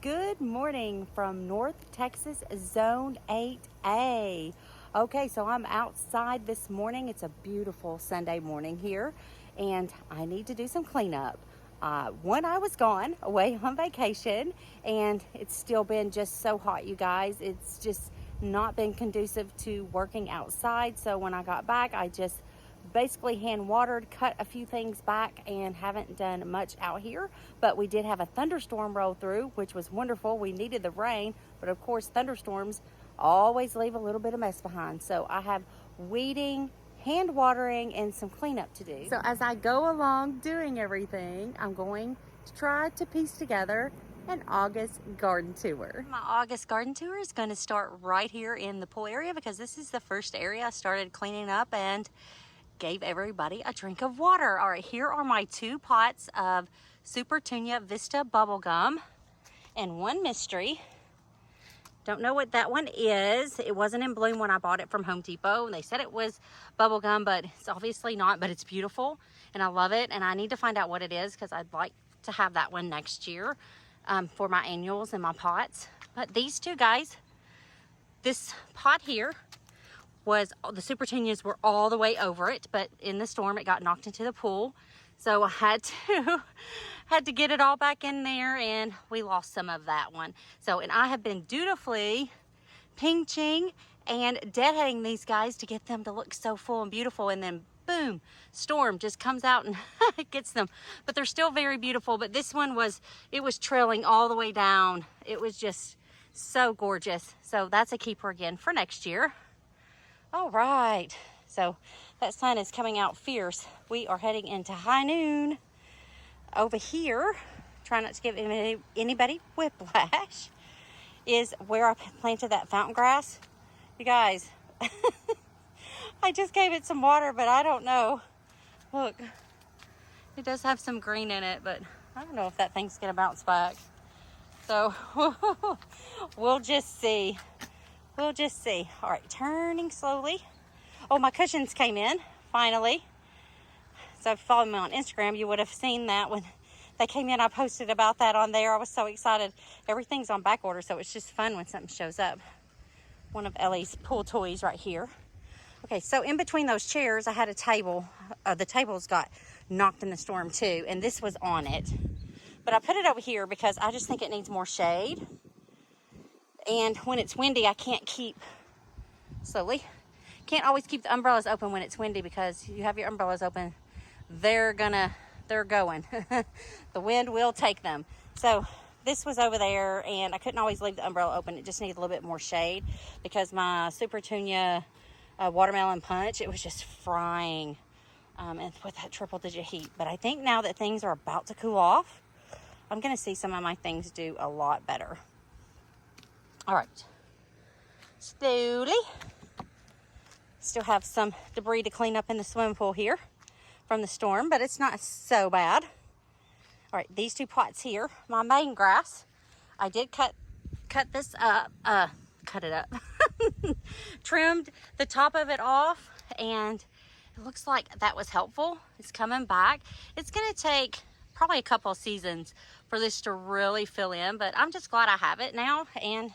Good morning from North Texas Zone 8A. Okay, so I'm outside this morning. It's a beautiful Sunday morning here, and I need to do some cleanup. When I was gone away on vacation, and it's still been just so hot, you guys. It's just not been conducive to working outside. So when I got back, I just basically hand watered, cut a few things back, and haven't done much out here. But we did have a thunderstorm roll through, which was wonderful. We needed the rain, but of course thunderstorms always leave a little bit of mess behind. So I have weeding, hand watering, and some cleanup to do. So as I go along doing everything, I'm going to try to piece together an August garden tour. My August garden tour is going to start right here in the pool area, because this is the first area I started cleaning up and gave everybody a drink of water. All right, here are my 2 pots of Supertunia Vista bubblegum and one mystery. Don't know what that one is. It wasn't in bloom when I bought it from Home Depot. They said it was bubblegum, but it's obviously not, but it's beautiful and I love it. And I need to find out what it is, because I'd like to have that one next year for my annuals and my pots. But these 2 guys, this pot here was, the Supertunias were all the way over it, but in the storm it got knocked into the pool. So I had to get it all back in there, and we lost some of that one. So, and I have been dutifully pinching and deadheading these guys to get them to look so full and beautiful, and then boom, storm just comes out and gets them. But they're still very beautiful. But this one was, it was trailing all the way down. It was just so gorgeous. So that's a keeper again for next year. All right, so that sun is coming out fierce. We are heading into high noon. Over here, try not to give anybody whiplash, is where I planted that fountain grass. You guys, I just gave it some water, but I don't know. Look, it does have some green in it, but I don't know if that thing's gonna bounce back. So we'll just see. We'll just see. All right, turning slowly. Oh, my cushions came in, finally. So if you follow me on Instagram, you would have seen that when they came in. I posted about that on there. I was so excited. Everything's on back order, so it's just fun when something shows up. One of Ellie's pool toys right here. Okay, so in between those chairs, I had a table. The tables got knocked in the storm too, and this was on it. But I put it over here because I just think it needs more shade. And when it's windy, I can't always keep the umbrellas open when it's windy, because you have your umbrellas open, they're going. The wind will take them. So this was over there, and I couldn't always leave the umbrella open. It just needed a little bit more shade, because my Supertunia watermelon punch, it was just frying and with that triple-digit heat. But I think now that things are about to cool off, I'm going to see some of my things do a lot better. All right, slowly. Still have some debris to clean up in the swimming pool here from the storm, but it's not so bad. All right, these 2 pots here, my main grass, I did cut this up, cut it up, trimmed the top of it off, and it looks like that was helpful. It's coming back. It's gonna take probably a couple of seasons for this to really fill in, but I'm just glad I have it now, and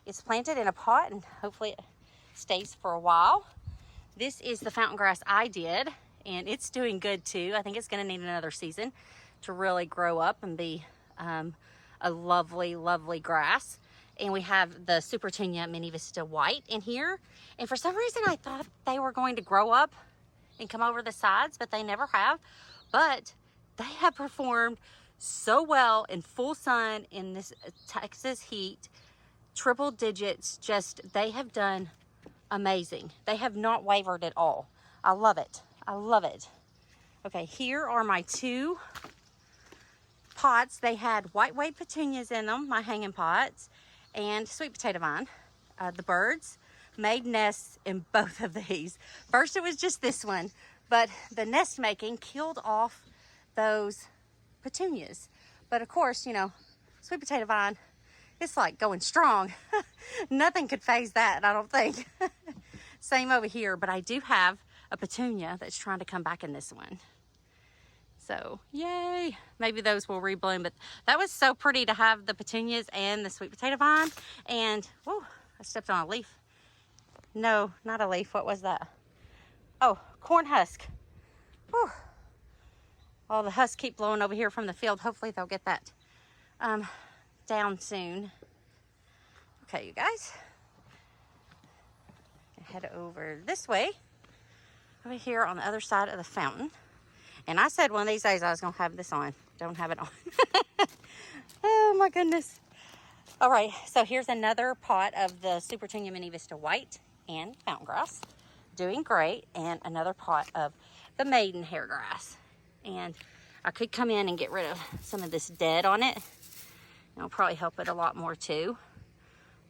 it's planted in a pot, and hopefully it stays for a while. This is the fountain grass I did, and it's doing good too. I think it's going to need another season to really grow up and be a lovely, lovely grass. And we have the Supertunia Mini Vista White in here. And for some reason, I thought they were going to grow up and come over the sides, but they never have. But they have performed so well in full sun in this Texas heat. Triple digits, just, they have done amazing. They have not wavered at all. I love it. I love it. Okay, here are my 2 pots. They had white wave petunias in them, my hanging pots, and sweet potato vine. The birds made nests in both of these. First it was just this one, but the nest making killed off those petunias. But of course, you know, sweet potato vine, it's like going strong. Nothing could phase that, I don't think. Same over here, but I do have a petunia that's trying to come back in this one. So yay, maybe those will rebloom. But that was so pretty to have the petunias and the sweet potato vine. And whoa, I stepped on a leaf. No, not a leaf. What was that? Oh, corn husk. Whew. All the husks keep blowing over here from the field. Hopefully they'll get that down soon. Okay, you guys. Head over this way. Over here on the other side of the fountain. And I said one of these days I was going to have this on. Don't have it on. Oh my goodness. All right, so here's another pot of the Supertunia Mini Vista White and Fountain Grass. Doing great. And another pot of the Maiden Hair Grass. And I could come in and get rid of some of this dead on it. It'll probably help it a lot more too.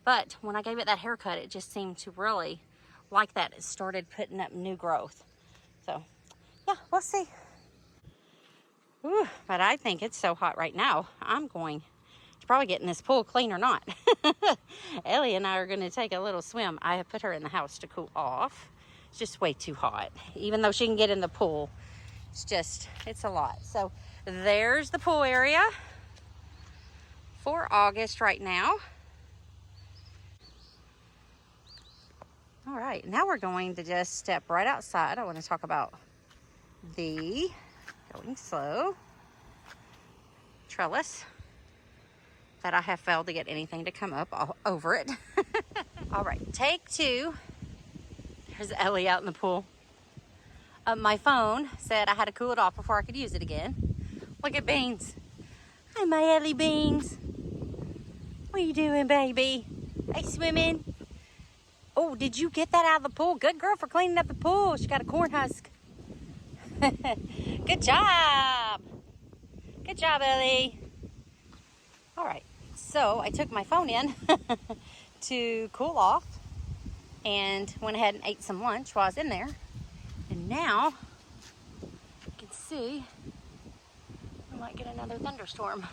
But when I gave it that haircut, it just seemed to really like that. It started putting up new growth. So, yeah, we'll see. Ooh, but I think it's so hot right now. I'm going to probably get in this pool clean or not. Ellie and I are going to take a little swim. I have put her in the house to cool off. It's just way too hot. Even though she can get in the pool, it's a lot. So there's the pool area for August right now. All right, now we're going to just step right outside. I want to talk about the going slow trellis that I have failed to get anything to come up over it. All right, take two. There's Ellie out in the pool. My phone said I had to cool it off before I could use it again. Look at Beans. Hi, my Ellie Beans. What are you doing, baby? Hey, swimming. Oh, did you get that out of the pool? Good girl for cleaning up the pool. She got a corn husk. Good job. Good job, Ellie. All right, so I took my phone in to cool off and went ahead and ate some lunch while I was in there. And now, you can see, I might get another thunderstorm,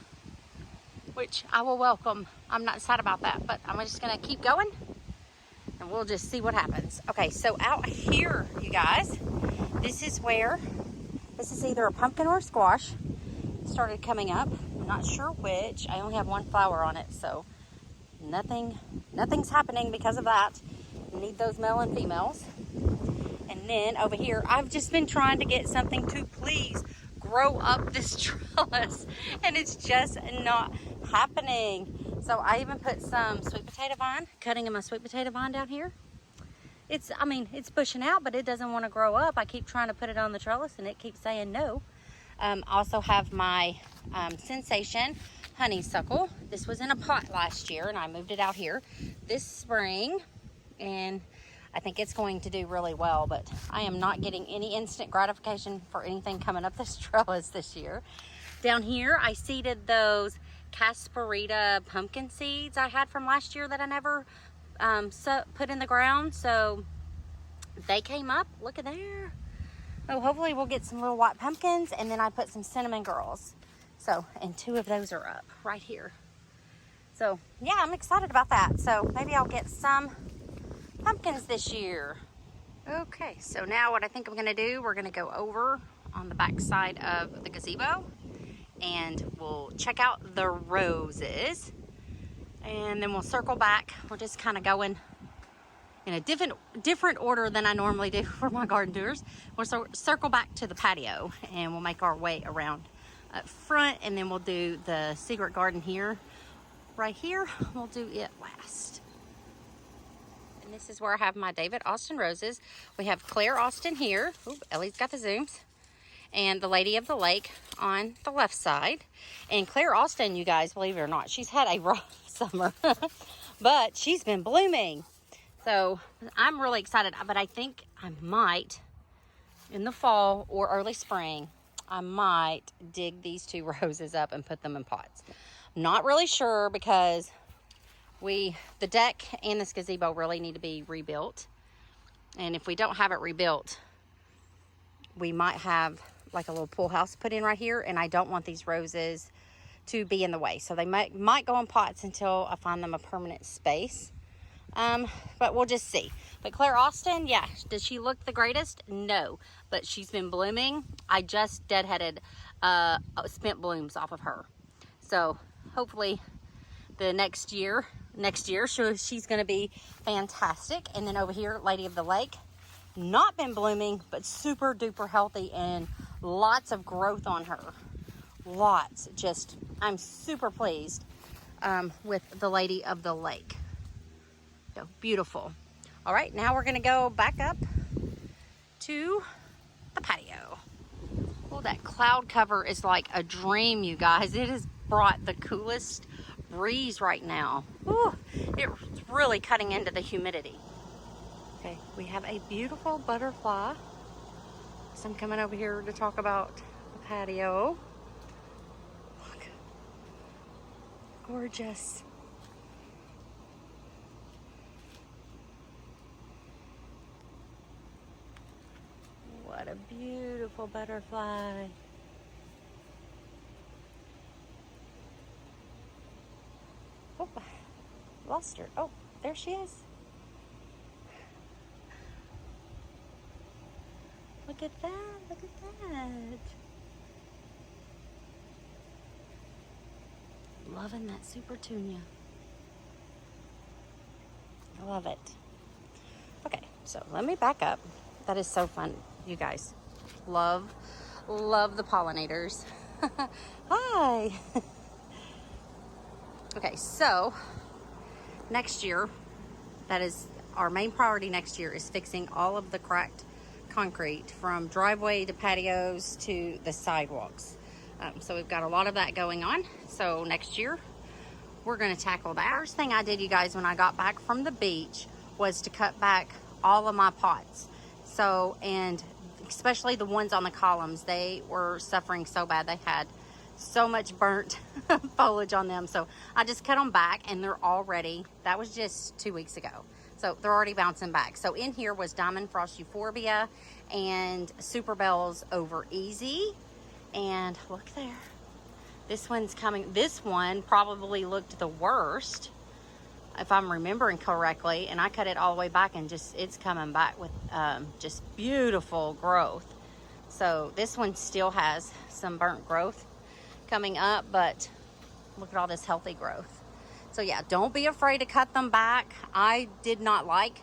which I will welcome. I'm not sad about that, but I'm just gonna keep going and we'll just see what happens. Okay, so out here, you guys, this is either a pumpkin or a squash. It started coming up. I'm not sure which. I only have one flower on it, so nothing's happening because of that. I need those male and females. And then over here, I've just been trying to get something to please grow up this trellis, and it's just not happening. So I even put some sweet potato vine, cutting in my sweet potato vine down here. It's bushing out, but it doesn't want to grow up. I keep trying to put it on the trellis, and it keeps saying no. Also have my Sensation Honeysuckle. This was in a pot last year, and I moved it out here this spring, and I think it's going to do really well, but I am not getting any instant gratification for anything coming up this trellis this year. Down here, I seeded those Casperita pumpkin seeds I had from last year that I never put in the ground, so they came up. Look at there. Oh, hopefully we'll get some little white pumpkins, and then I put some cinnamon girls. So, and two of those are up right here. So, yeah, I'm excited about that. So, maybe I'll get some pumpkins this year. Okay, so now what I think I'm gonna do, we're gonna go over on the back side of the gazebo, and we'll check out the roses, and then we'll circle back. We're just kind of going in a different order than I normally do for my garden tours. We'll circle back to the patio, and we'll make our way around up front, and then we'll do the secret garden here. Right here, we'll do it last. And this is where I have my David Austin roses. We have Claire Austin here. Ooh, Ellie's got the zooms. And the Lady of the Lake on the left side. And Claire Austin, you guys, believe it or not, she's had a rough summer, but she's been blooming. So I'm really excited, but I think I might, in the fall or early spring, I might dig these two roses up and put them in pots. Not really sure, because the deck and this gazebo really need to be rebuilt. And if we don't have it rebuilt, we might have like a little pool house put in right here, and I don't want these roses to be in the way. So they might go in pots until I find them a permanent space. But we'll just see. But Claire Austin, yeah, does she look the greatest? No, but she's been blooming. I just deadheaded spent blooms off of her. So hopefully the next year she's going to be fantastic. And then over here, Lady of the Lake, not been blooming, but super duper healthy and lots of growth on her. Lots. Just, I'm super pleased with the Lady of the Lake. So beautiful. All right, now we're going to go back up to the patio. Oh, that cloud cover is like a dream, you guys. It has brought the coolest breeze right now. Ooh, it's really cutting into the humidity. Okay, we have a beautiful butterfly. So I'm coming over here to talk about the patio. Look, gorgeous. What a beautiful butterfly. Oh, lost her. Oh, there she is. Look at that, look at that. Loving that Supertunia. I love it. Okay, so let me back up. That is so fun, you guys. Love the pollinators. Hi. Okay, so next year, that is our main priority next year, is fixing all of the cracked concrete from driveway to patios to the sidewalks. So we've got a lot of that going on. So next year we're going to tackle that. First thing I did, you guys, when I got back from the beach was to cut back all of my pots. So, and especially the ones on the columns, they were suffering so bad. They had so much burnt foliage on them. So I just cut them back and they're all ready. That was just 2 weeks ago. So they're already bouncing back. So in here was Diamond Frost Euphorbia and Super Bells Over Easy. And look there. This one's coming. This one probably looked the worst, if I'm remembering correctly. And I cut it all the way back and just, it's coming back with just beautiful growth. So this one still has some burnt growth coming up, but look at all this healthy growth. So yeah, don't be afraid to cut them back. I did not like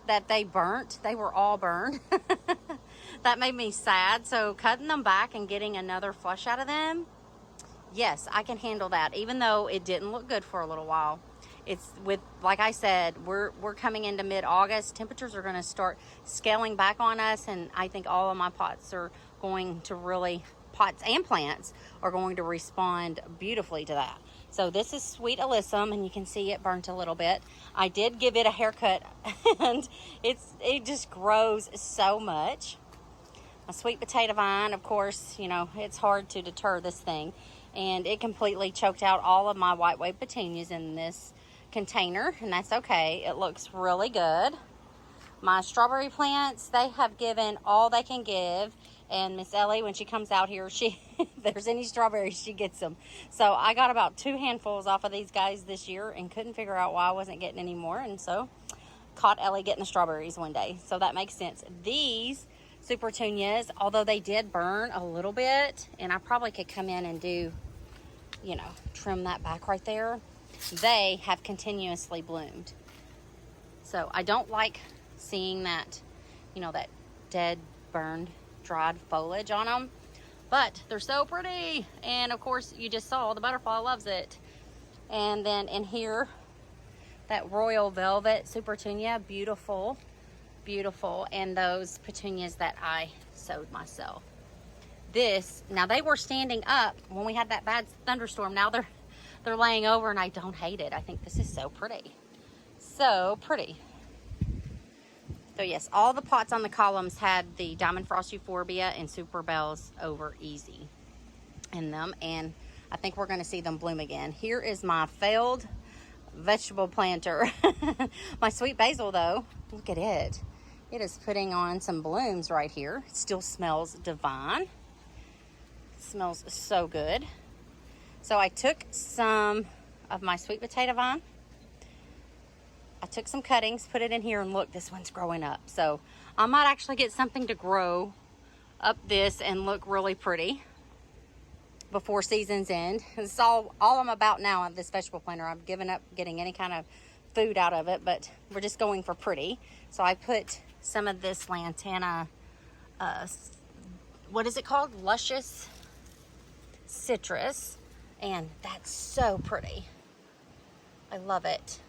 that they burnt. They were all burned. That made me sad. So cutting them back and getting another flush out of them, yes, I can handle that. Even though it didn't look good for a little while. It's with, like I said, we're coming into mid-August. Temperatures are going to start scaling back on us, and I think all of my pots are going to really, pots and plants are going to respond beautifully to that. So this is Sweet Alyssum, and you can see it burnt a little bit. I did give it a haircut, and it just grows so much. A Sweet Potato Vine, of course, you know, it's hard to deter this thing. And it completely choked out all of my white wave petunias in this container, and that's okay. It looks really good. My strawberry plants, they have given all they can give. And Miss Ellie, when she comes out here, if there's any strawberries, she gets them. So I got about 2 handfuls off of these guys this year and couldn't figure out why I wasn't getting any more. And so caught Ellie getting the strawberries one day. So that makes sense. These Supertunias, although they did burn a little bit, and I probably could come in and do, you know, trim that back right there, they have continuously bloomed. So I don't like seeing that, you know, that dead, burned, dried foliage on them, but they're so pretty. And of course, you just saw the butterfly loves it. And then in here, that Royal Velvet Supertunia, beautiful, beautiful. And those petunias that I sowed myself. This, now they were standing up when we had that bad thunderstorm. Now they're laying over, and I don't hate it. I think this is so pretty. So pretty. So yes, all the pots on the columns had the Diamond Frost Euphorbia and Super Bells Over Easy in them. And I think we're going to see them bloom again. Here is my failed vegetable planter. My sweet basil, though, look at it. It is putting on some blooms right here. It still smells divine. It smells so good. So I took some of my sweet potato vine. I took some cuttings, put it in here, and look, this one's growing up. So I might actually get something to grow up this and look really pretty. before season's end. It's all I'm about now of this vegetable planter. I've given up getting any kind of food out of it, but we're just going for pretty. So I put some of this lantana, what is it called? Luscious Citrus, and that's so pretty. I love it.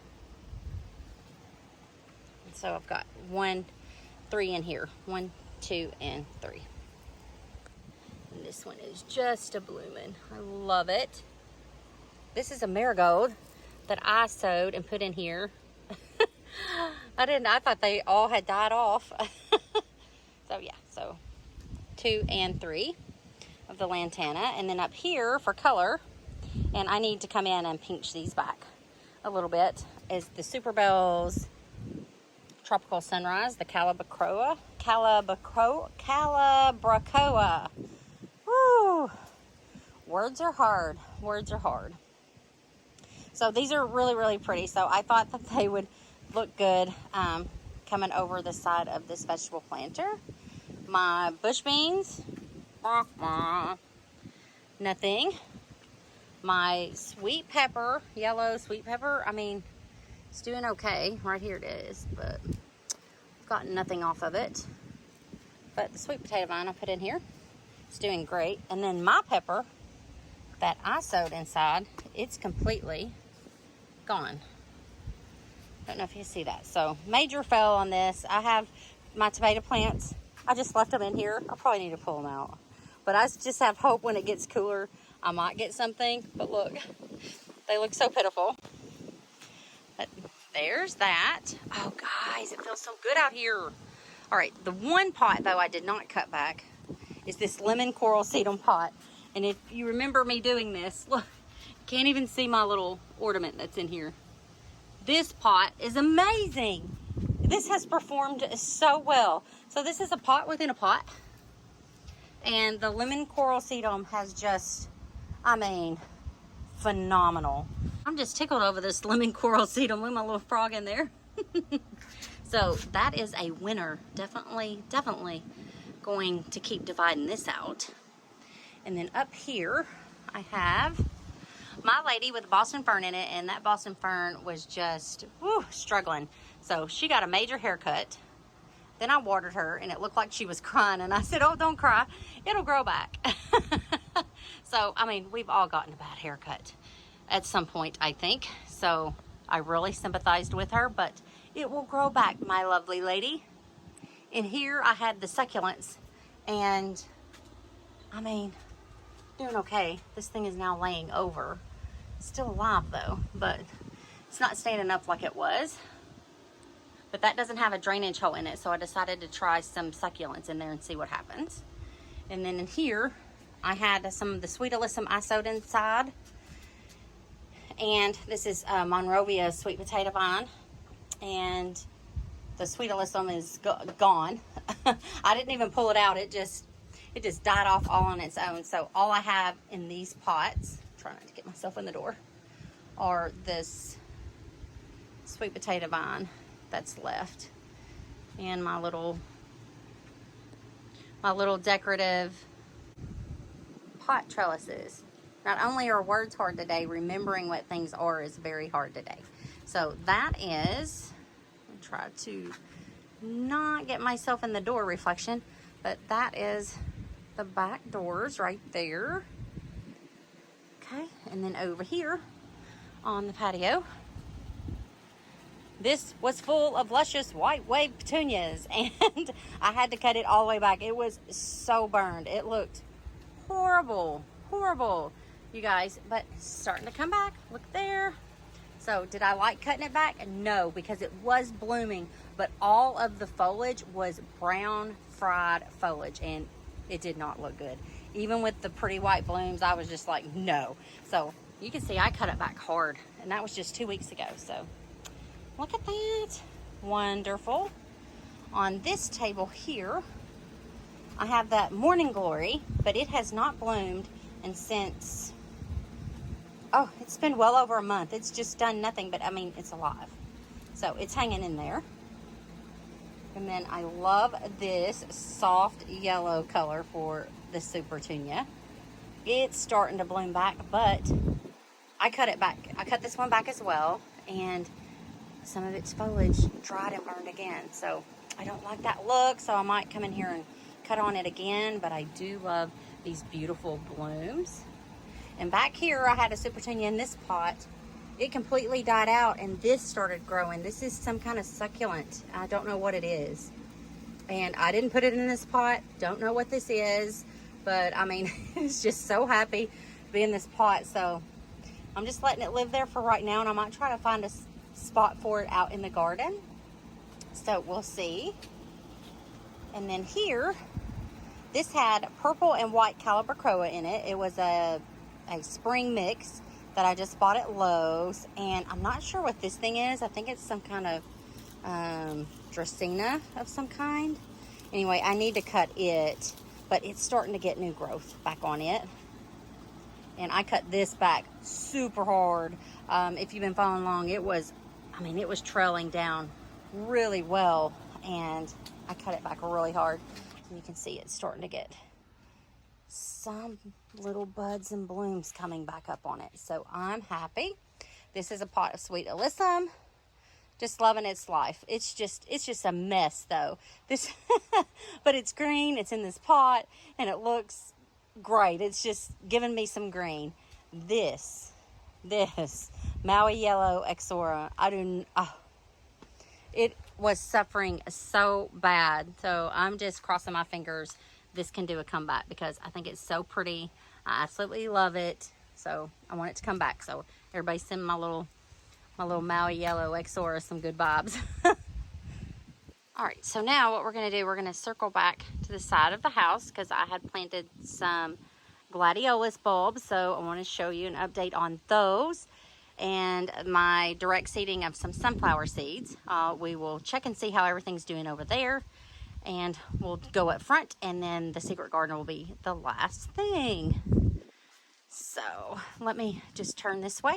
And so I've got 3 in here. 1, 2, and 3. And this one is just a bloomin'. I love it. This is a marigold that I sowed and put in here. I thought they all had died off. So yeah, so 2 and 3 of the lantana. And then up here for color, and I need to come in and pinch these back a little bit, is the Super Bells Tropical Sunrise, the Calabacoa. Woo! Words are hard. Words are hard. So these are really, really pretty. So I thought that they would look good coming over the side of this vegetable planter. My bush beans, nothing. My sweet pepper, yellow sweet pepper, I mean, it's doing okay. Right here it is, but I've gotten nothing off of it. But the sweet potato vine I put in here, it's doing great. And then my pepper that I sowed inside, it's completely gone. Don't know if you see that. So major fail on this. I have my tomato plants. I just left them in here. I probably need to pull them out. But I just have hope when it gets cooler, I might get something. But look, they look so pitiful. But there's that. Oh, guys, it feels so good out here. All right, the one pot, though, I did not cut back is this lemon coral sedum pot. And if you remember me doing this, look, you can't even see my little ornament that's in here. This pot is amazing. This has performed so well. So this is a pot within a pot. And the lemon coral sedum has just, I mean, phenomenal. I'm just tickled over this lemon coral sedum. Look at my little frog in there. So that is a winner. Definitely going to keep dividing this out. And then up here, I have my lady with Boston Fern in it, and that Boston Fern was just struggling. So she got a major haircut. Then I watered her, and it looked like she was crying, and I said, oh, don't cry. It'll grow back. So, I mean, we've all gotten a bad haircut at some point, I think. So I really sympathized with her, but it will grow back, my lovely lady. And here I had the succulents, and I mean, doing okay. This thing is now laying over. Still alive though, but it's not standing up like it was. But that doesn't have a drainage hole in it, so I decided to try some succulents in there and see what happens. And then in here, I had some of the Sweet Alyssum I sowed inside. And this is Monrovia sweet potato vine. And the Sweet Alyssum is gone. I didn't even pull it out. It just died off all on its own. So all I have in these pots, trying not to get myself in the door, are this sweet potato vine that's left, and my little decorative pot trellises. Not only are words hard today, remembering what things are is very hard today. So that is, I'll try to not get myself in the door reflection, but that is the back doors right there. Okay, and then over here on the patio, this was full of luscious white wave petunias, and I had to cut it all the way back. It was so burned. It looked horrible, you guys, but it's starting to come back. Look there. So did I like cutting it back? No, because it was blooming, but all of the foliage was brown fried foliage, and it did not look good. Even with the pretty white blooms, I was just like, no. So you can see I cut it back hard, and that was just 2 weeks ago. So look at that. Wonderful. On this table here, I have that Morning Glory, but it has not bloomed, and since, oh, it's been well over a month. It's just done nothing, but I mean, it's alive. So it's hanging in there. And then I love this soft yellow color for the Supertunia. it's starting to bloom back, but I cut it back. I cut this one back as well, and some of its foliage dried and burned again. So I don't like that look, so I might come in here and cut on it again, but I do love these beautiful blooms. And back here, I had a Supertunia in this pot. It completely died out, and this started growing. This is some kind of succulent. I don't know what it is. And I didn't put it in this pot. Don't know what this is, but I mean, it's just so happy to be in this pot. So I'm just letting it live there for right now, and I might try to find a spot for it out in the garden. So we'll see. And then here, this had purple and white Calibrachoa in it. It was a spring mix that I just bought at Lowe's, and I'm not sure what this thing is. I think it's some kind of Dracaena of some kind. Anyway, I need to cut it, but it's starting to get new growth back on it. And I cut this back super hard. If you've been following along, it was trailing down really well, and I cut it back really hard. And you can see it's starting to get some little buds and blooms coming back up on it. So I'm happy. This is a pot of sweet alyssum. Just loving its life. It's just a mess though. This, but it's green. It's in this pot, and it looks great. It's just giving me some green. This Maui Yellow Exora. It was suffering so bad. So I'm just crossing my fingers this can do a comeback, because I think it's so pretty. I absolutely love it. So I want it to come back. So everybody send my little Maui Yellow Exora some good vibes. All right, so now what we're gonna do, we're gonna circle back to the side of the house, because I had planted some gladiolus bulbs. So I want to show you an update on those, and my direct seeding of some sunflower seeds. We will check and see how everything's doing over there, and we'll go up front, and then the secret garden will be the last thing. So let me just turn this way,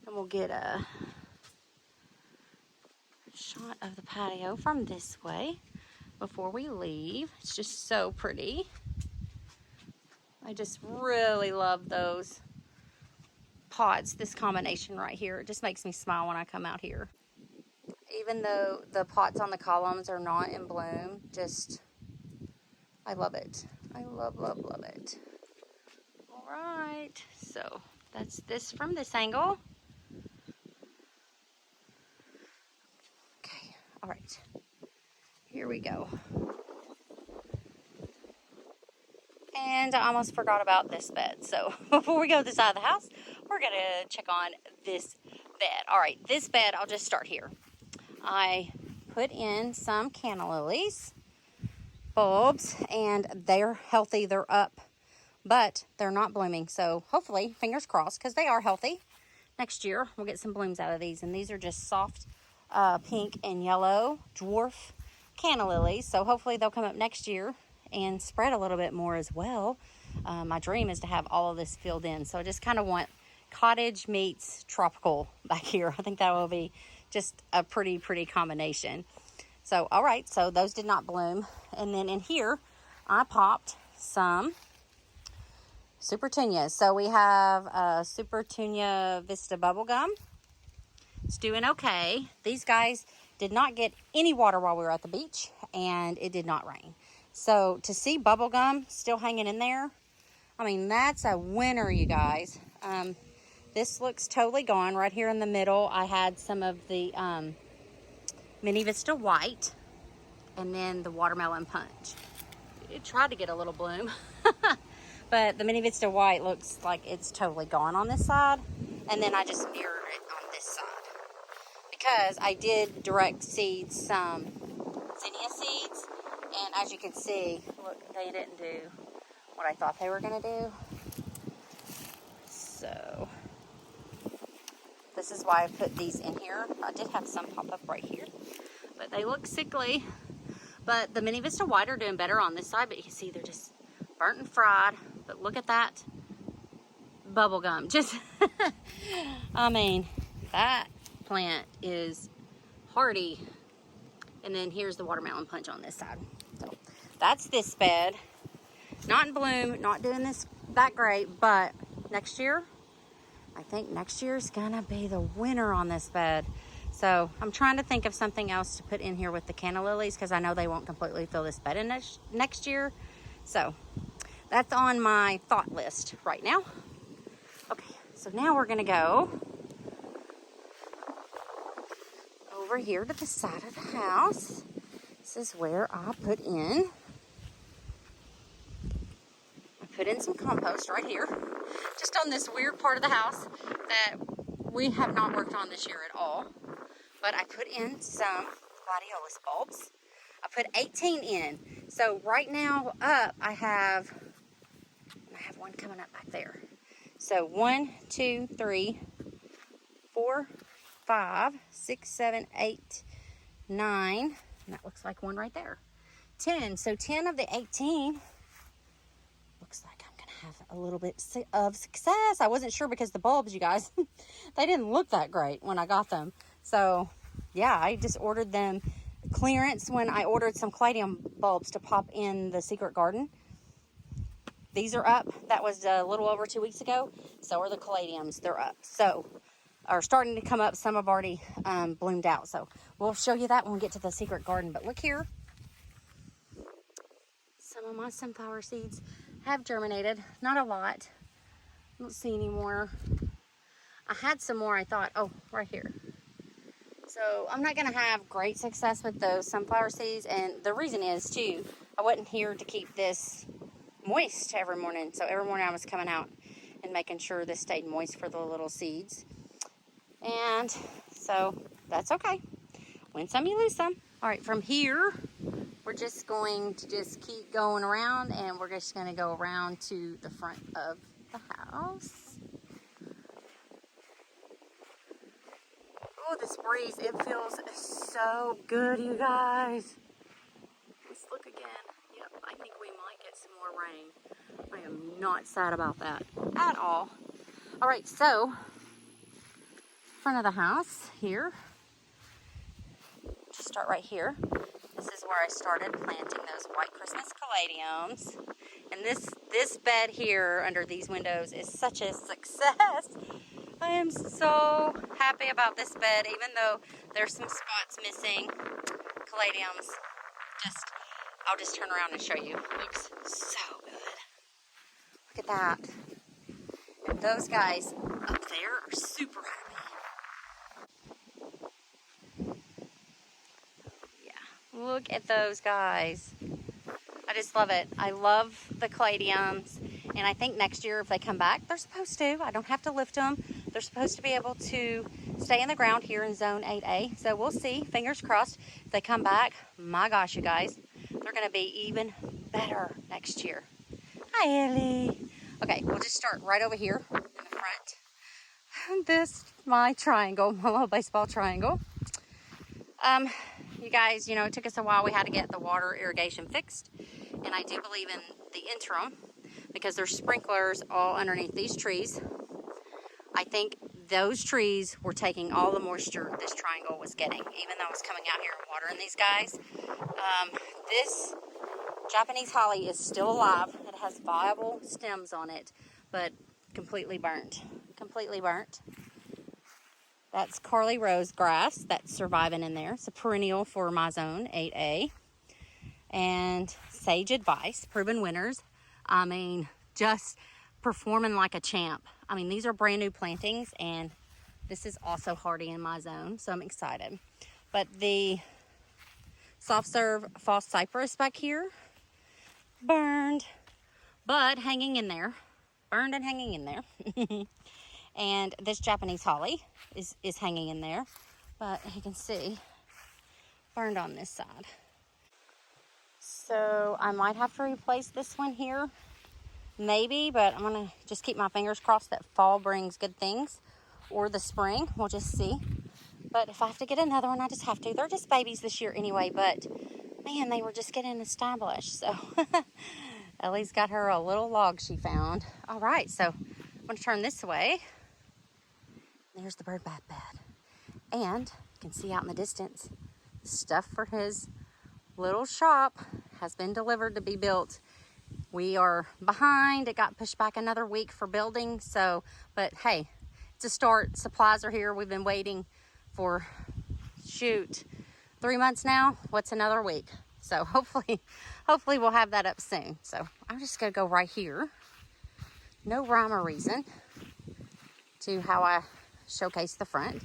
and we'll get a shot of the patio from this way before we leave. It's just so pretty. I just really love those pots, this combination right here. It just makes me smile when I come out here. Even though the pots on the columns are not in bloom, I love it. I love it. All right, so that's this from this angle. Okay, all right, here we go. And I almost forgot about this bed. So before we go to the side of the house, we're gonna check on this bed. All right, this bed, I'll just start here. I put in some canna lilies bulbs, and they're healthy. They're up, but they're not blooming. So hopefully, fingers crossed, because they are healthy. Next year, we'll get some blooms out of these. And these are just soft pink and yellow dwarf canna lilies. So hopefully they'll come up next year and spread a little bit more as well. My dream is to have all of this filled in. So I just kind of want cottage meets tropical back here. I think that will be just a pretty combination. So, all right, so those did not bloom. And then in here, I popped some Supertunias. So we have a Supertunia Vista Bubblegum. It's doing okay. These guys did not get any water while we were at the beach, and it did not rain. So to see bubblegum still hanging in there, I mean, that's a winner, you guys. This looks totally gone. Right here in the middle, I had some of the Mini Vista White, and then the Watermelon Punch. It tried to get a little bloom, but the Mini Vista White looks like it's totally gone on this side. And then I just mirrored it on this side, because I did direct seed some zinnia seeds, and as you can see, look, they didn't do what I thought they were gonna do. So this is why I put these in here. I did have some pop up right here, but they look sickly. But the Mini Vista White are doing better on this side, but you can see they're just burnt and fried. But look at that bubble gum. Just, I mean, that plant is hardy. And then here's the Watermelon Punch on this side. So that's this bed. Not in bloom, not doing this that great, but next year, I think next year is gonna be the winner on this bed. So I'm trying to think of something else to put in here with the canna lilies, because I know they won't completely fill this bed in next year. So that's on my thought list right now. Okay, so now we're gonna go over here to the side of the house. This is where I put in some compost right here, just on this weird part of the house that we have not worked on this year at all. But I put in some gladiolus bulbs. I put 18 in. So right now up, I have one coming up back there. So 1, 2, 3, 4, 5, 6, 7, 8, 9, and that looks like one right there. 10. So 10 of the 18. Looks like I'm gonna have a little bit of success. I wasn't sure because the bulbs, you guys, they didn't look that great when I got them. So yeah, I just ordered them clearance when I ordered some caladium bulbs to pop in the secret garden. These are up. That was a little over 2 weeks ago. So are the caladiums. They're up. So are starting to come up. Some have already bloomed out. So we'll show you that when we get to the secret garden. But look here. Some of my sunflower seeds have germinated. Not a lot. I don't see any more. I had some more, I thought. Oh, right here. So I'm not going to have great success with those sunflower seeds. And the reason is, too, I wasn't here to keep this moist every morning. So every morning I was coming out and making sure this stayed moist for the little seeds. And so that's okay. Win some, you lose some. All right, from here, we're just going to just keep going around, and we're just going to go around to the front of the house. Oh, this breeze, it feels so good, you guys. Let's look again. Yep, I think we might get some more rain. I am not sad about that at all. All right, so front of the house here. Just start right here. This is where I started planting those white Christmas caladiums. And this bed here under these windows is such a success. I am so happy about this bed, even though there's some spots missing. Caladiums, I'll just turn around and show you. Looks so good. Look at that. And those guys up there are super happy. Yeah, look at those guys. I just love it. I love the caladiums. And I think next year if they come back, they're supposed to. I don't have to lift them. They're supposed to be able to stay in the ground here in Zone 8A. So we'll see. Fingers crossed. If they come back, my gosh, you guys, they're going to be even better next year. Hi, Ellie. Okay, we'll just start right over here in the front. This, my triangle, my little baseball triangle. You guys, you know, it took us a while. We had to get the water irrigation fixed. And I do believe in the interim, because there's sprinklers all underneath these trees. I think those trees were taking all the moisture this triangle was getting, even though I was coming out here and watering these guys. This Japanese holly is still alive. It has viable stems on it, but completely burnt. Completely burnt. That's Carly Rose grass that's surviving in there. It's a perennial for my zone 8A. And Sage Advice, proven winners. I mean, just performing like a champ. I mean, these are brand new plantings, and this is also hardy in my zone, so I'm excited. But the soft serve false cypress back here, burned, but hanging in there. Burned and hanging in there. And this Japanese holly is hanging in there, but you can see, burned on this side. So I might have to replace this one here. Maybe, but I'm going to just keep my fingers crossed that fall brings good things, or the spring. We'll just see. But if I have to get another one, I just have to. They're just babies this year anyway, but man, they were just getting established. So Ellie's got her a little log she found. All right, so I'm going to turn this way. There's the Birdbath Bed. And you can see out in the distance, stuff for his little shop has been delivered to be built we are behind. It got pushed back another week for building. So, but hey, it's a start. Supplies are here. We've been waiting for, shoot, 3 months now. What's another week? So hopefully we'll have that up soon. So I'm just gonna go right here. No rhyme or reason to how I showcase the front.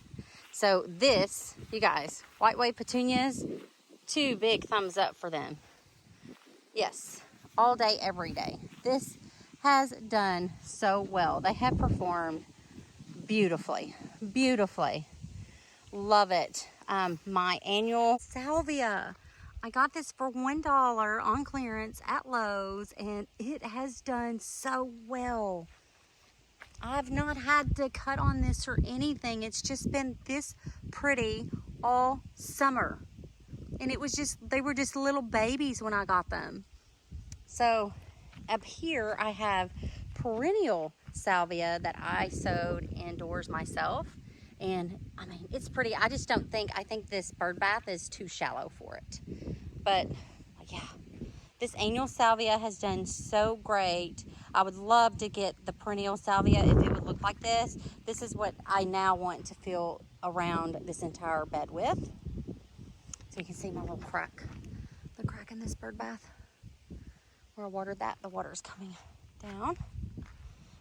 So this, you guys, white wave petunias, 2 big thumbs up for them. Yes, all day, every day. This has done so well. They have performed beautifully, beautifully. Love it. My annual salvia. I got this for $1 on clearance at Lowe's, and it has done so well. I've not had to cut on this or anything. It's just been this pretty all summer. And it was just, they were just little babies when I got them. So up here I have Perennial Salvia that I sowed indoors myself. And I mean, it's pretty. I just don't think, I think this bird bath is too shallow for it. But yeah, this annual salvia has done so great. I would love to get the perennial salvia if it would look like this. This is what I now want to fill around this entire bed with. So you can see my little crack, the crack in this bird bath. Where I watered that, the water is coming down.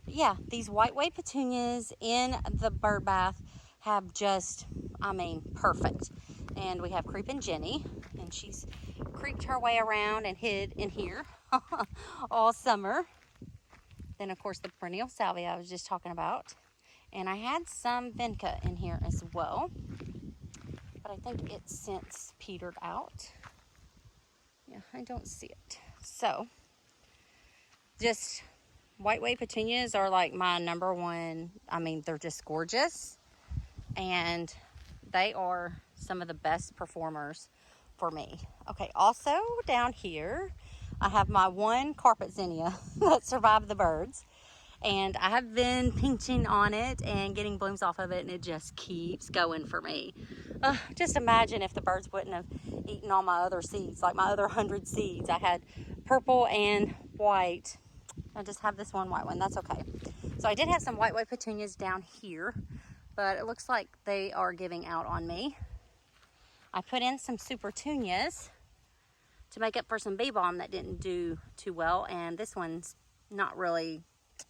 But yeah, these white wave petunias in the bird bath have just, I mean, perfect. And we have Crepe and Jenny, and she's creeped her way around and hid in here all summer. Then of course the perennial salvia I was just talking about. And I had some vinca in here as well, but I think it's since petered out. Yeah, I don't see it. So just white wave petunias are like my number one. I mean, they're just gorgeous, and they are some of the best performers for me. Okay, also down here I have my one carpet zinnia that survived the birds, and I have been pinching on it and getting blooms off of it, and it just keeps going for me. Just imagine if the birds wouldn't have eaten all my other seeds, like my other 100 seeds. I had purple and white. I just have this one white one. That's okay. So I did have some white wave petunias down here, but it looks like they are giving out on me. I put in some Supertunias to make up for some bee balm that didn't do too well, and this one's not really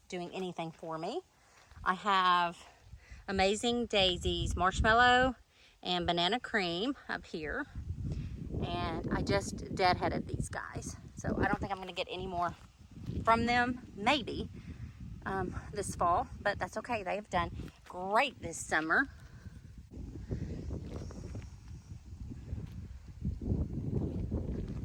doing anything for me. I have Amazing Daisies, Marshmallow, and Banana Cream up here, and I just deadheaded these guys. So I don't think I'm going to get any more from them, maybe this fall, but that's okay. They have done great this summer.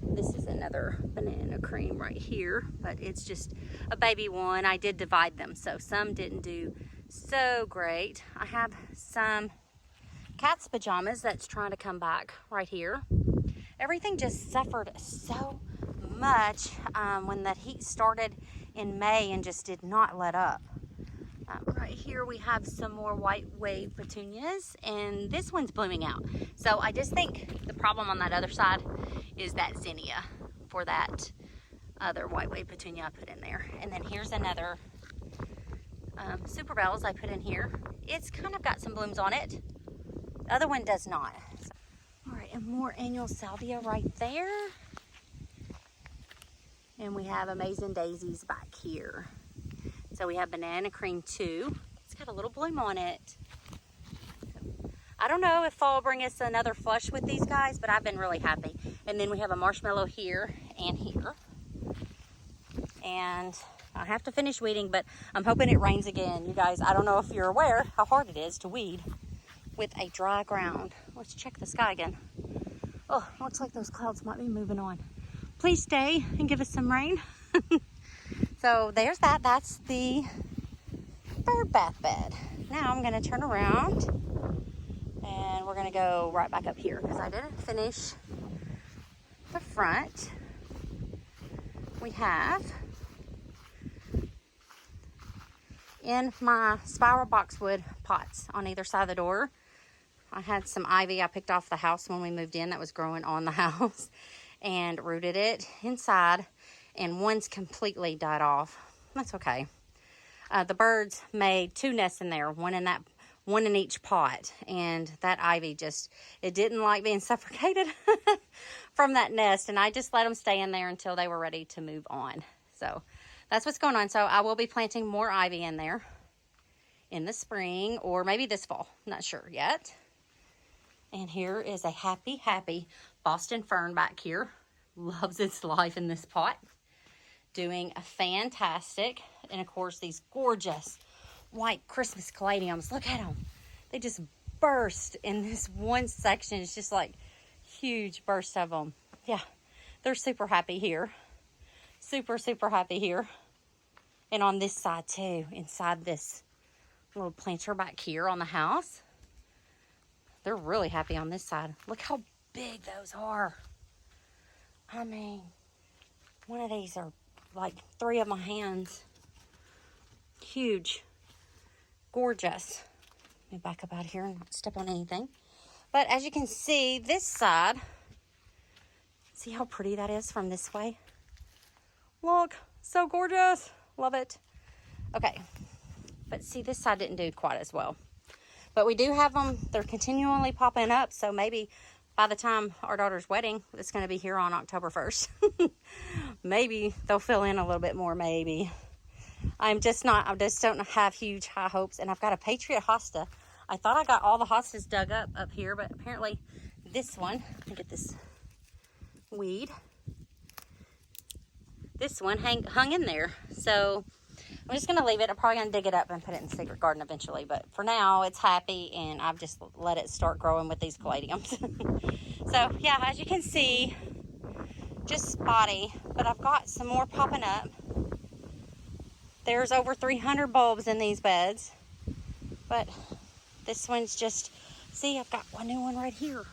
This is another banana cream right here, but it's just a baby one. I did divide them, so some didn't do so great. I have some cat's pajamas that's trying to come back right here. Everything just suffered so much when that heat started in May and just did not let up. Right here we have some more white wave petunias, and this one's blooming out. So I just think the problem on that other side is that zinnia for that other white wave petunia I put in there. And then here's another Super Bells I put in here. It's kind of got some blooms on it. The other one does not. So, all right, and more annual salvia right there. And we have Amazing Daisies back here. So we have Banana Cream too. It's got a little bloom on it. I don't know if fall will bring us another flush with these guys, but I've been really happy. And then we have a Marshmallow here and here. And I have to finish weeding, but I'm hoping it rains again. You guys, I don't know if you're aware how hard it is to weed with a dry ground. Let's check the sky again. Oh, looks like those clouds might be moving on. Please stay and give us some rain. So there's that. That's the Birdbath Bed. Now I'm going to turn around and we're going to go right back up here because I didn't finish the front. We have in my spiral boxwood pots on either side of the door. I had some ivy I picked off the house when we moved in that was growing on the house and rooted it inside. and one's completely died off. That's okay. The birds made 2 nests in there, one in each pot, and that ivy it didn't like being suffocated from that nest, and I just let them stay in there until they were ready to move on. So that's what's going on. So I will be planting more ivy in there in the spring, or maybe this fall, not sure yet. And here is a happy Boston fern back here. Loves its life in this pot, doing a fantastic. And of course, these gorgeous white Christmas caladiums. Look at them. They just burst in this one section. It's just like huge burst of them. Yeah, they're super happy here. Super happy here. And on this side too, inside this little planter back here on the house. They're really happy on this side. Look how big those are. I mean, one of these are like 3 of my hands. Huge. Gorgeous. Let me back up out here and not step on anything. But as you can see, this side, see how pretty that is from this way? Look, so gorgeous. Love it. Okay, but see, this side didn't do quite as well. But we do have them. They're continually popping up, so maybe by the time our daughter's wedding, it's going to be here on October 1st. Maybe they'll fill in a little bit more, maybe. I just don't have huge high hopes. And I've got a Patriot Hosta. I thought I got all the hostas dug up here, but apparently this one, let me get this weed. This one hung in there. So I'm just going to leave it. I'm probably going to dig it up and put it in Secret Garden eventually. But for now, it's happy, and I've just let it start growing with these caladiums. So, yeah, as you can see, just spotty. But I've got some more popping up. There's over 300 bulbs in these beds. But this one's just, see, I've got one new one right here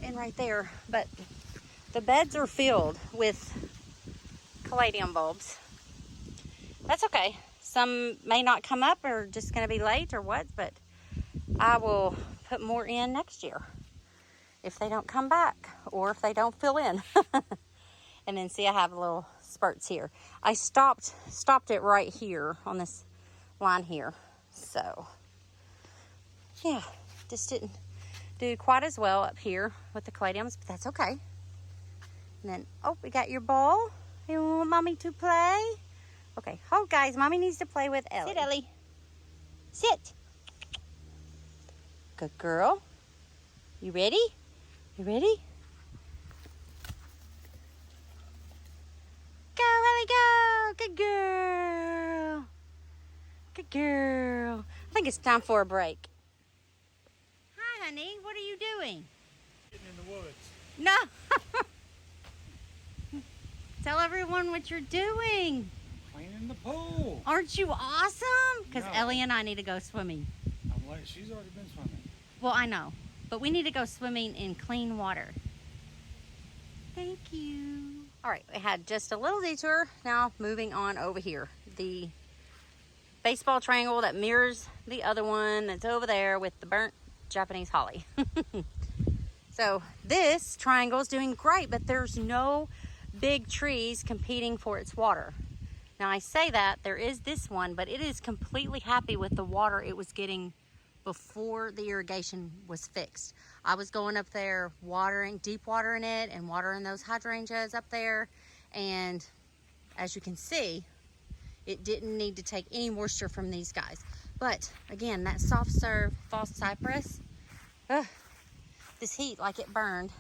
and right there. But the beds are filled with caladium bulbs. That's okay. Some may not come up or just going to be late or what, but I will put more in next year if they don't come back or if they don't fill in. And then see, I have little spurts here. I stopped it right here on this line here. So yeah, just didn't do quite as well up here with the caladiums, but that's okay. And then, oh, we got your ball. You want mommy to play? Okay, hold guys, mommy needs to play with Ellie. Sit, Ellie. Sit. Good girl. You ready? You ready? Go, Ellie, go. Good girl. Good girl. I think it's time for a break. Hi, honey. What are you doing? Getting in the woods. No. Tell everyone what you're doing. Cleaning the pool. Aren't you awesome? Because No. Ellie and I need to go swimming. I'm like, she's already been swimming. Well, I know. But we need to go swimming in clean water. Thank you. All right, we had just a little detour. Now moving on over here. The baseball triangle that mirrors the other one that's over there with the burnt Japanese holly. So this triangle is doing great, but there's no big trees competing for its water. Now I say that, there is this one, but it is completely happy with the water it was getting before the irrigation was fixed. I was going up there deep watering it and watering those hydrangeas up there. And as you can see, it didn't need to take any moisture from these guys. But again, that soft serve false cypress, this heat, like it burned.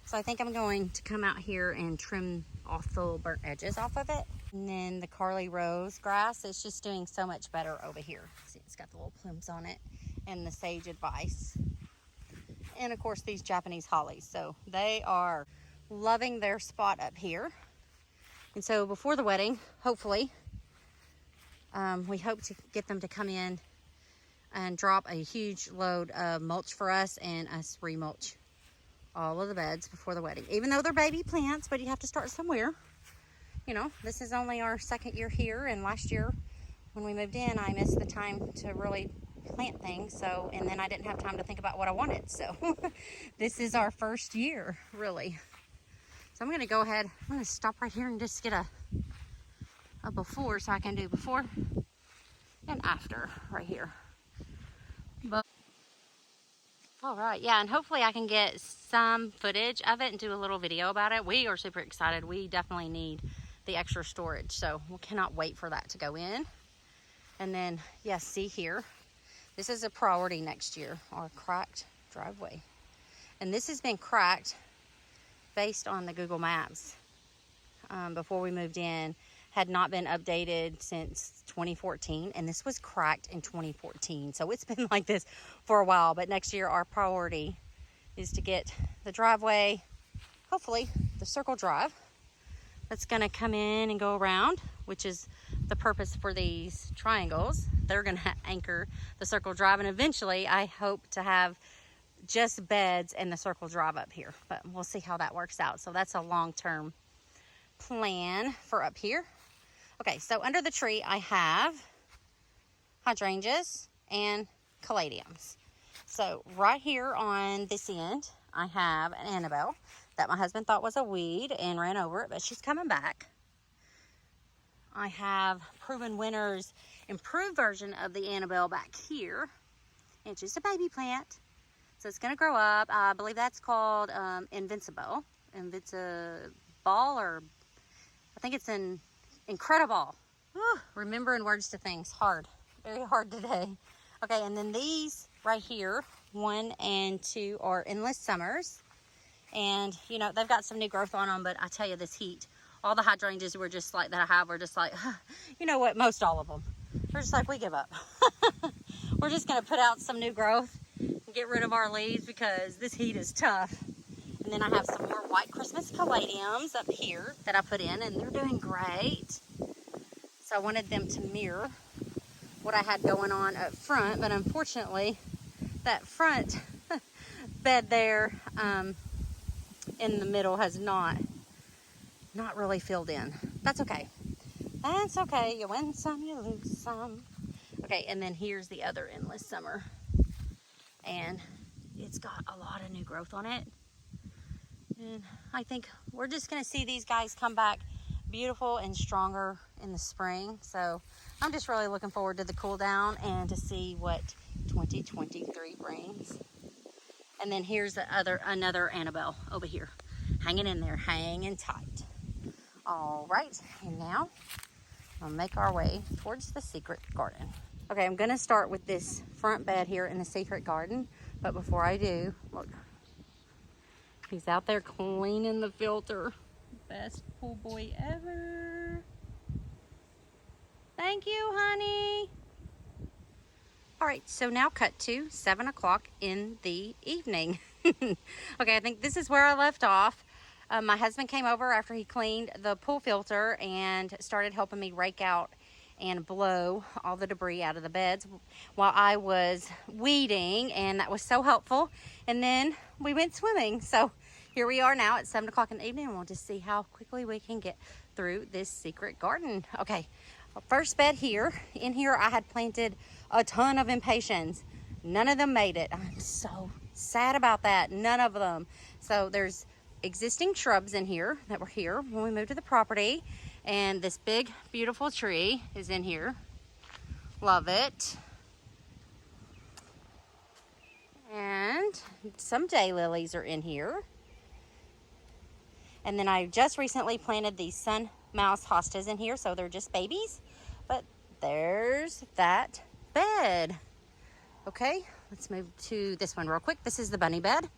So I think I'm going to come out here and trim off the little burnt edges off of it. And then the Carly Rose grass is just doing so much better over here. See, it's got the little plumes on it. And the sage advice. And of course these Japanese hollies. So they are loving their spot up here. And so before the wedding, hopefully, we hope to get them to come in and drop a huge load of mulch for us and us remulch all of the beds before the wedding. Even though they're baby plants, but you have to start somewhere. You know, this is only our 2nd year here, and last year when we moved in, I missed the time to really plant things, so, and then I didn't have time to think about what I wanted, so this is our 1st year, really. So I'm gonna go ahead, I'm gonna stop right here and just get a before, so I can do before and after right here. But all right, yeah, and hopefully I can get some footage of it and do a little video about it. We are super excited. We definitely need the extra storage, so we cannot wait for that to go in. And then, yes, see here, this is a priority next year, our cracked driveway. And this has been cracked based on the Google Maps. Before we moved in, had not been updated since 2014, and this was cracked in 2014. So it's been like this for a while, but next year our priority is to get the driveway, hopefully the circle drive, that's gonna come in and go around, which is the purpose for these triangles. They're gonna anchor the circle drive, and eventually I hope to have just beds and the circle drive up here, but we'll see how that works out. So that's a long-term plan for up here. Okay, so under the tree I have hydrangeas and caladiums. So right here on this end I have an Annabelle that my husband thought was a weed and ran over it, but she's coming back. I have Proven Winner's improved version of the Annabelle back here. It's just a baby plant, so it's gonna grow up. I believe that's called Invincible, or I think it's an Incredible. Whew, remembering words to things, hard, very hard today. Okay, and then these right here, 1 and 2 are Endless Summers. And you know, they've got some new growth on them, but I tell you, this heat, all the hydrangeas were just like, that I have, were just like, you know what, most all of them. We're just like, we give up. We're just gonna put out some new growth and get rid of our leaves because this heat is tough. And then I have some more white Christmas caladiums up here that I put in, and they're doing great. So I wanted them to mirror what I had going on up front, but unfortunately that front bed there in the middle has not really filled in. That's okay. That's okay. You win some, you lose some. Okay, and then here's the other Endless Summer. And it's got a lot of new growth on it. And I think we're just going to see these guys come back beautiful and stronger in the spring. So I'm just really looking forward to the cool down and to see what 2023 brings. And then here's another Annabelle over here, hanging in there, hanging tight. All right, and now we'll make our way towards the secret garden. Okay, I'm going to start with this front bed here in the secret garden. But before I do, look. He's out there cleaning the filter. Best pool boy ever. Thank you, honey. All right, so now cut to 7 o'clock in the evening. Okay, I think this is where I left off. My husband came over after he cleaned the pool filter and started helping me rake out and blow all the debris out of the beds while I was weeding, and that was so helpful. And then we went swimming. So here we are now at 7 o'clock in the evening, and we'll just see how quickly we can get through this secret garden. Okay, first bed here. In here I had planted a ton of impatiens. None of them made it. I'm so sad about that. None of them. So there's existing shrubs in here that were here when we moved to the property, and this big beautiful tree is in here. Love it. And some daylilies are in here. And then I just recently planted these sun mouse hostas in here, so they're just babies. But there's that bed. Okay, let's move to this one real quick. This is the bunny bed.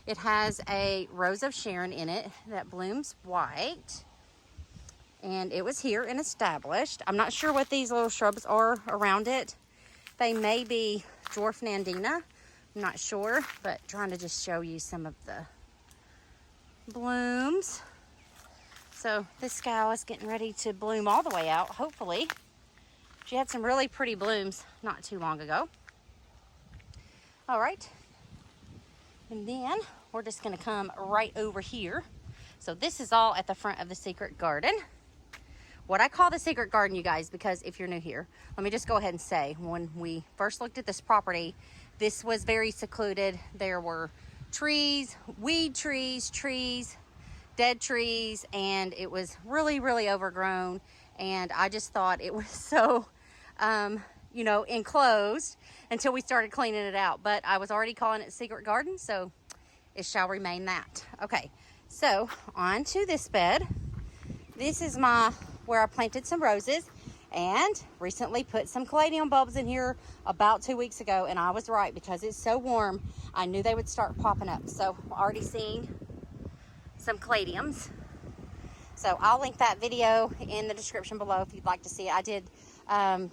It has a rose of Sharon in it that blooms white. And it was here and established. I'm not sure what these little shrubs are around it. They may be dwarf nandina. I'm not sure, but trying to just show you some of the blooms. So this gal is getting ready to bloom all the way out, hopefully. She had some really pretty blooms not too long ago. All right. And then we're just gonna come right over here. So this is all at the front of the secret garden. What I call the secret garden, you guys, because if you're new here, let me just go ahead and say, when we first looked at this property, this was very secluded. There were trees, weed trees, dead trees, and it was really, really overgrown. And I just thought it was so, you know, enclosed until we started cleaning it out. But I was already calling it Secret Garden, so it shall remain that. Okay, so on to this bed. This is where I planted some roses and recently put some caladium bulbs in here about 2 weeks ago, and I was right, because it's so warm I knew they would start popping up. So already seeing some caladiums, so I'll link that video in the description below if you'd like to see it. I did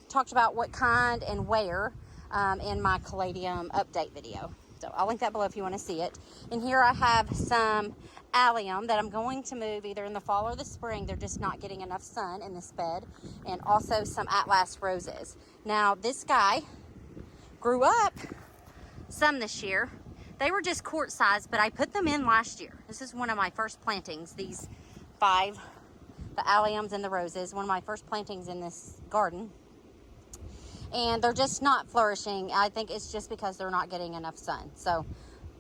talked about what kind and where in my caladium update video, so I'll link that below if you want to see it. And here I have some allium that I'm going to move either in the fall or the spring. They're just not getting enough sun in this bed. And also some Atlas roses. Now this guy grew up some this year. They were just quart size, but I put them in last year. This is one of my first plantings. These 5, the alliums and the roses, one of my first plantings in this garden. And they're just not flourishing. I think it's just because they're not getting enough sun. So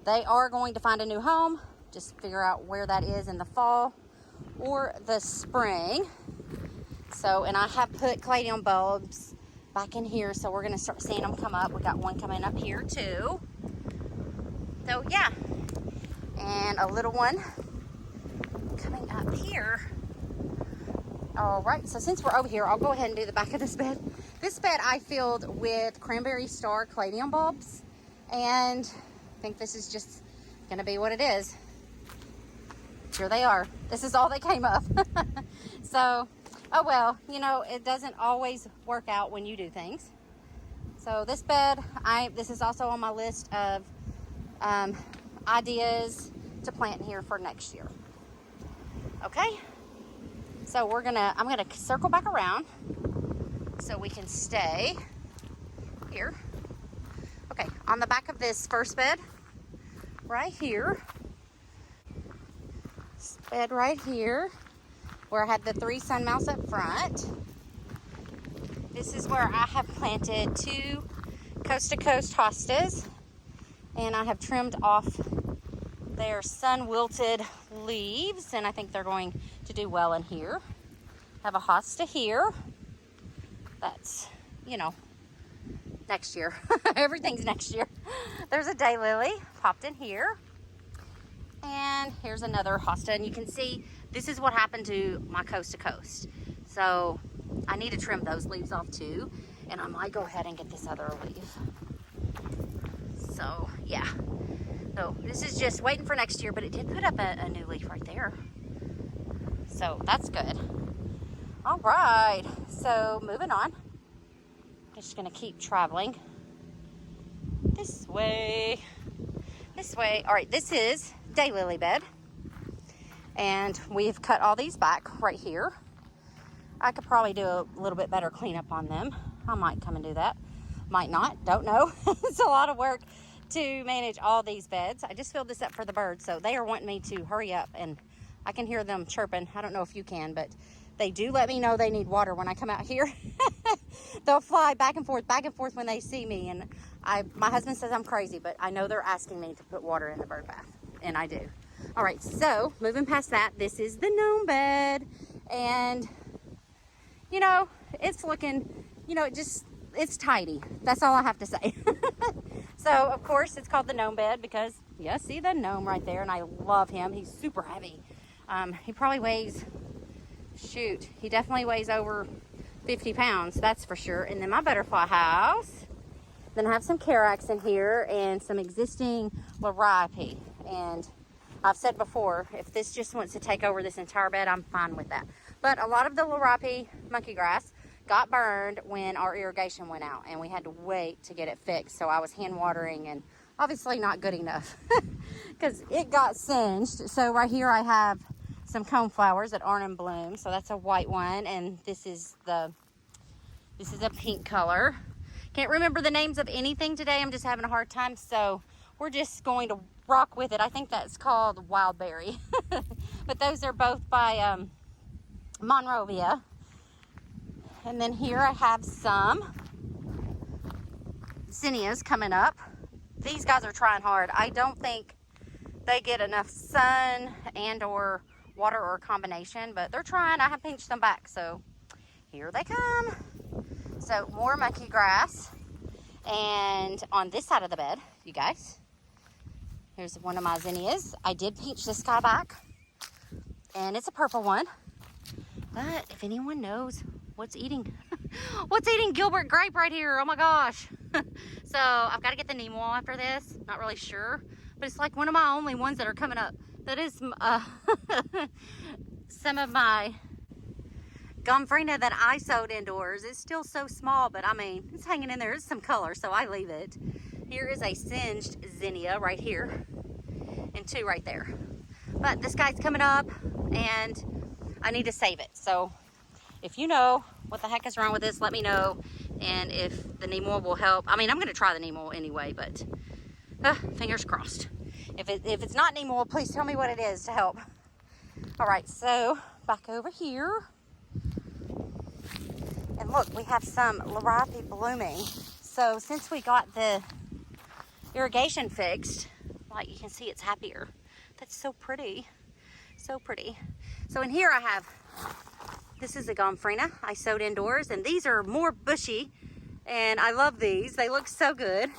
they are going to find a new home. Just figure out where that is in the fall or the spring. So, and I have put caladium bulbs back in here, so we're going to start seeing them come up. We got one coming up here too. So yeah, and a little one coming up here. All right, so since we're over here, I'll go ahead and do the back of this bed. This bed I filled with cranberry star caladium bulbs, and I think this is just going to be what it is. Here they are. This is all they came up. So, oh well, you know, it doesn't always work out when you do things. So this bed, this is also on my list of ideas to plant here for next year. Okay, so I'm gonna circle back around so we can stay here. Okay, on the back of this first bed, right here, bed right here, where I had the 3 sun mouse up front. This is where I have planted 2 coast to coast hostas, and I have trimmed off their sun wilted leaves, and I think they're going to do well in here. I have a hosta here. That's, you know, next year. Everything's next year. There's a daylily popped in here. And here's another hosta, and you can see this is what happened to my coast to coast. So I need to trim those leaves off too, and I might go ahead and get this other leaf. So yeah, so this is just waiting for next year, but it did put up a new leaf right there, so that's good. All right, so moving on. Just gonna keep traveling this way. All right, this is daylily bed, and we've cut all these back right here. I could probably do a little bit better cleanup on them. I might come and do that, might not, don't know. It's a lot of work to manage all these beds. I just filled this up for the birds, so they are wanting me to hurry up, and I can hear them chirping. I don't know if you can, but they do let me know they need water when I come out here. They'll fly back and forth when they see me, and my husband says I'm crazy, but I know they're asking me to put water in the bird bath, and I do. All right, so moving past that, this is the gnome bed, and you know, it's looking, you know, it's tidy. That's all I have to say. So of course it's called the gnome bed because, yeah, see the gnome right there, and I love him. He's super heavy. He probably weighs, shoot, he definitely weighs over 50 pounds, that's for sure. And then my butterfly house. Then I have some Carax in here and some existing Lollipop. And I've said before, if this just wants to take over this entire bed, I'm fine with that. But a lot of the Lollipop monkey grass got burned when our irrigation went out, and we had to wait to get it fixed. So I was hand watering, and obviously not good enough because it got singed. So right here I have some coneflowers that aren't in bloom. So that's a white one, and this is a pink color. Can't remember the names of anything today. I'm just having a hard time, so we're just going to rock with it. I think that's called Wildberry. But those are both by Monrovia. And then here I have some Zinnias coming up. These guys are trying hard. I don't think they get enough sun and or water or a combination, but they're trying. I have pinched them back, so here they come. So more monkey grass. And on this side of the bed, you guys, here's one of my zinnias. I did pinch this guy back, and it's a purple one. But if anyone knows what's eating, what's eating Gilbert grape right here? Oh my gosh. So I've got to get the Nemo after this. Not really sure, but it's like one of my only ones that are coming up. That is some of my Gomphrena that I sowed indoors. It's still so small, but I mean, it's hanging in there. It's some color, so I leave it. Here is a singed zinnia right here, and two right there. But this guy's coming up, and I need to save it. So if you know what the heck is wrong with this, let me know. And if the Nemo will help. I mean, I'm gonna try the Nemo anyway, but fingers crossed. If it's not Nemo, please tell me what it is to help. All right, so back over here. And look, we have some Liripe blooming. So since we got the irrigation fixed, like you can see, it's happier. That's so pretty, so pretty. So in here I have, this is a Gomphrena I sowed indoors, and these are more bushy, and I love these. They look so good.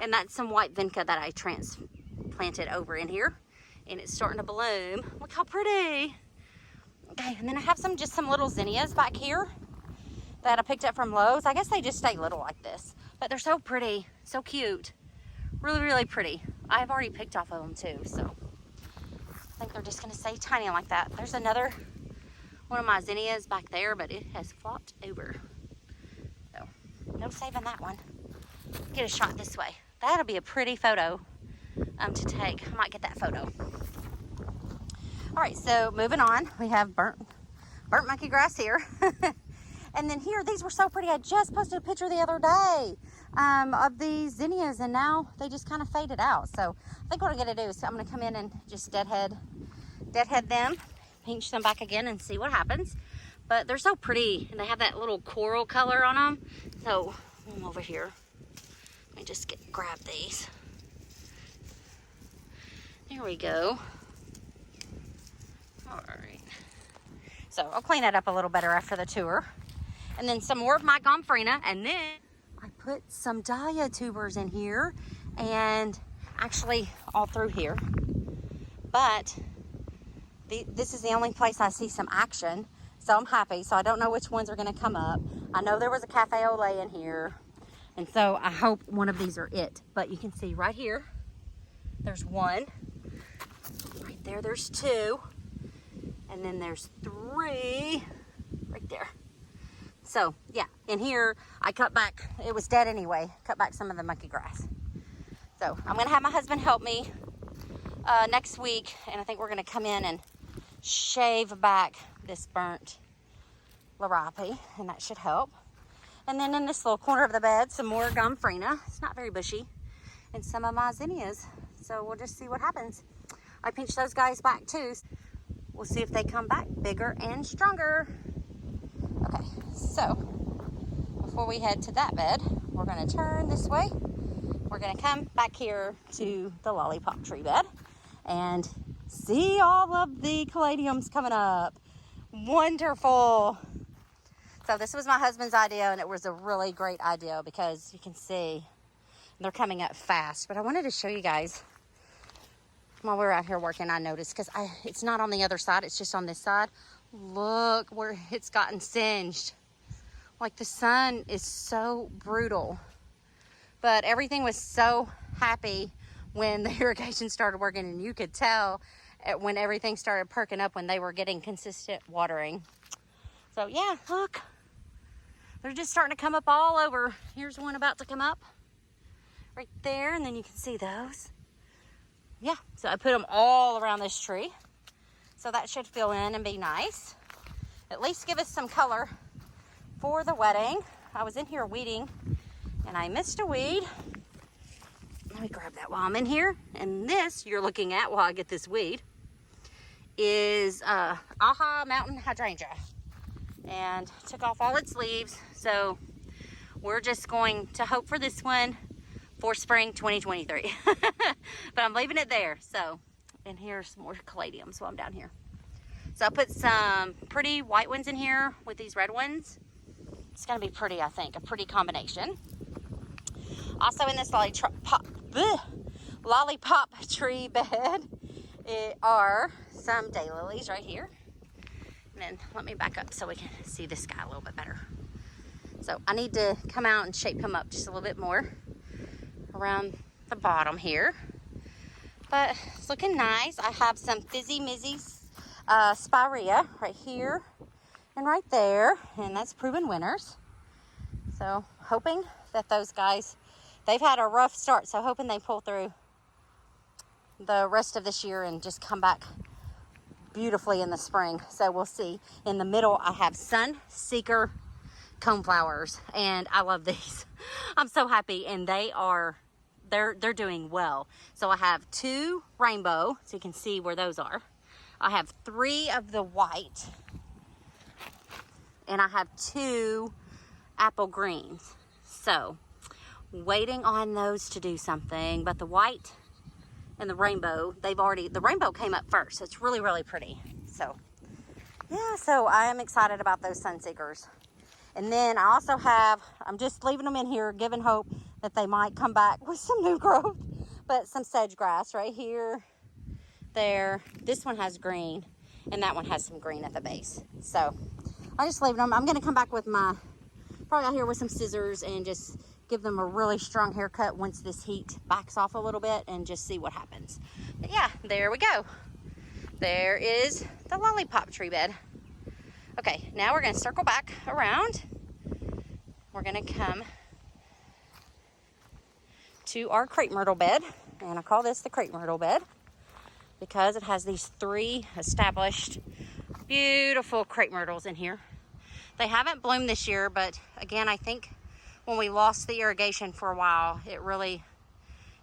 And that's some white vinca that I transplanted over in here, and it's starting to bloom. Look how pretty. Okay, and then I have just some little zinnias back here that I picked up from Lowe's. I guess they just stay little like this, but they're so pretty, so cute. Really, really pretty. I've already picked off of them too, so I think they're just gonna stay tiny like that. There's another one of my zinnias back there, but it has flopped over. So, no saving that one. Get a shot this way. That'll be a pretty photo to take. I might get that photo. All right, so moving on, we have burnt monkey grass here. And then here, these were so pretty. I just posted a picture the other day of these zinnias, and now they just kind of faded out. So I think what I'm gonna do is I'm gonna come in and just deadhead them, pinch them back again, and see what happens. But they're so pretty, and they have that little coral color on them. So I'm over here. Let me just grab these. There we go. All right. So I'll clean that up a little better after the tour. And then some more of my Gomphrena, and then I put some dahlia tubers in here, and actually all through here. But this is the only place I see some action, so I'm happy. So I don't know which ones are gonna come up. I know there was a cafe au lait in here, and so I hope one of these are it. But you can see right here, there's one. Right there, there's two. And then there's three right there. So yeah, in here I cut back, it was dead anyway, cut back some of the monkey grass. So I'm gonna have my husband help me next week, and I think we're gonna come in and shave back this burnt Liripe, and that should help. And then in this little corner of the bed, some more Gomphrena. It's not very bushy, and some of my zinnias. So we'll just see what happens. I pinched those guys back too. We'll see if they come back bigger and stronger. Okay, so before we head to that bed, we're gonna turn this way. We're gonna come back here to the Lollipop Tree Bed and see all of the Caladiums coming up. Wonderful. So this was my husband's idea, and it was a really great idea because you can see they're coming up fast. But I wanted to show you guys, while we were out here working, I noticed, because it's not on the other side, it's just on this side. Look where it's gotten singed. Like, the sun is so brutal. But everything was so happy when the irrigation started working, and you could tell when everything started perking up when they were getting consistent watering. So yeah, look. They're just starting to come up all over. Here's one about to come up right there, and then you can see those. Yeah, so I put them all around this tree. So that should fill in and be nice. At least give us some color for the wedding. I was in here weeding, and I missed a weed. Let me grab that while I'm in here. And this you're looking at while I get this weed is Aha Mountain Hydrangea. And took off all its leaves. So we're just going to hope for this one for spring 2023. But I'm leaving it there. So, and here's some more caladiums while I'm down here. So I put some pretty white ones in here with these red ones. It's gonna be pretty, I think, a pretty combination. Also in this Lollipop Tree Bed are some Daylilies right here. And then let me back up so we can see this guy a little bit better. So I need to come out and shape him up just a little bit more around the bottom here. But it's looking nice. I have some Fizzy Mizzy Spirea right here and right there. And that's proven winners. So hoping that those guys, they've had a rough start. So hoping they pull through the rest of this year and just come back beautifully in the spring. So we'll see. In the middle, I have Seeker Coneflowers, and I love these. I'm so happy, and they're doing well. So I have 2 rainbow, so you can see where those are. I have 3 of the white, and I have 2 apple greens. So waiting on those to do something, but the white and the rainbow, the rainbow came up first. So it's really, really pretty. So yeah, so I am excited about those Sunseekers. And then I also have, I'm just leaving them in here, giving hope that they might come back with some new growth. But some sedge grass right here, there. This one has green, and that one has some green at the base. So I'm just leaving them. I'm going to come back with probably out here with some scissors and just give them a really strong haircut once this heat backs off a little bit and just see what happens. But yeah, there we go. There is the Lollipop Tree Bed. Okay, now we're going to circle back around. We're going to come to our Crepe Myrtle Bed, and I call this the Crepe Myrtle Bed because it has these 3 established beautiful crepe myrtles in here. They haven't bloomed this year, but again, I think when we lost the irrigation for a while, it really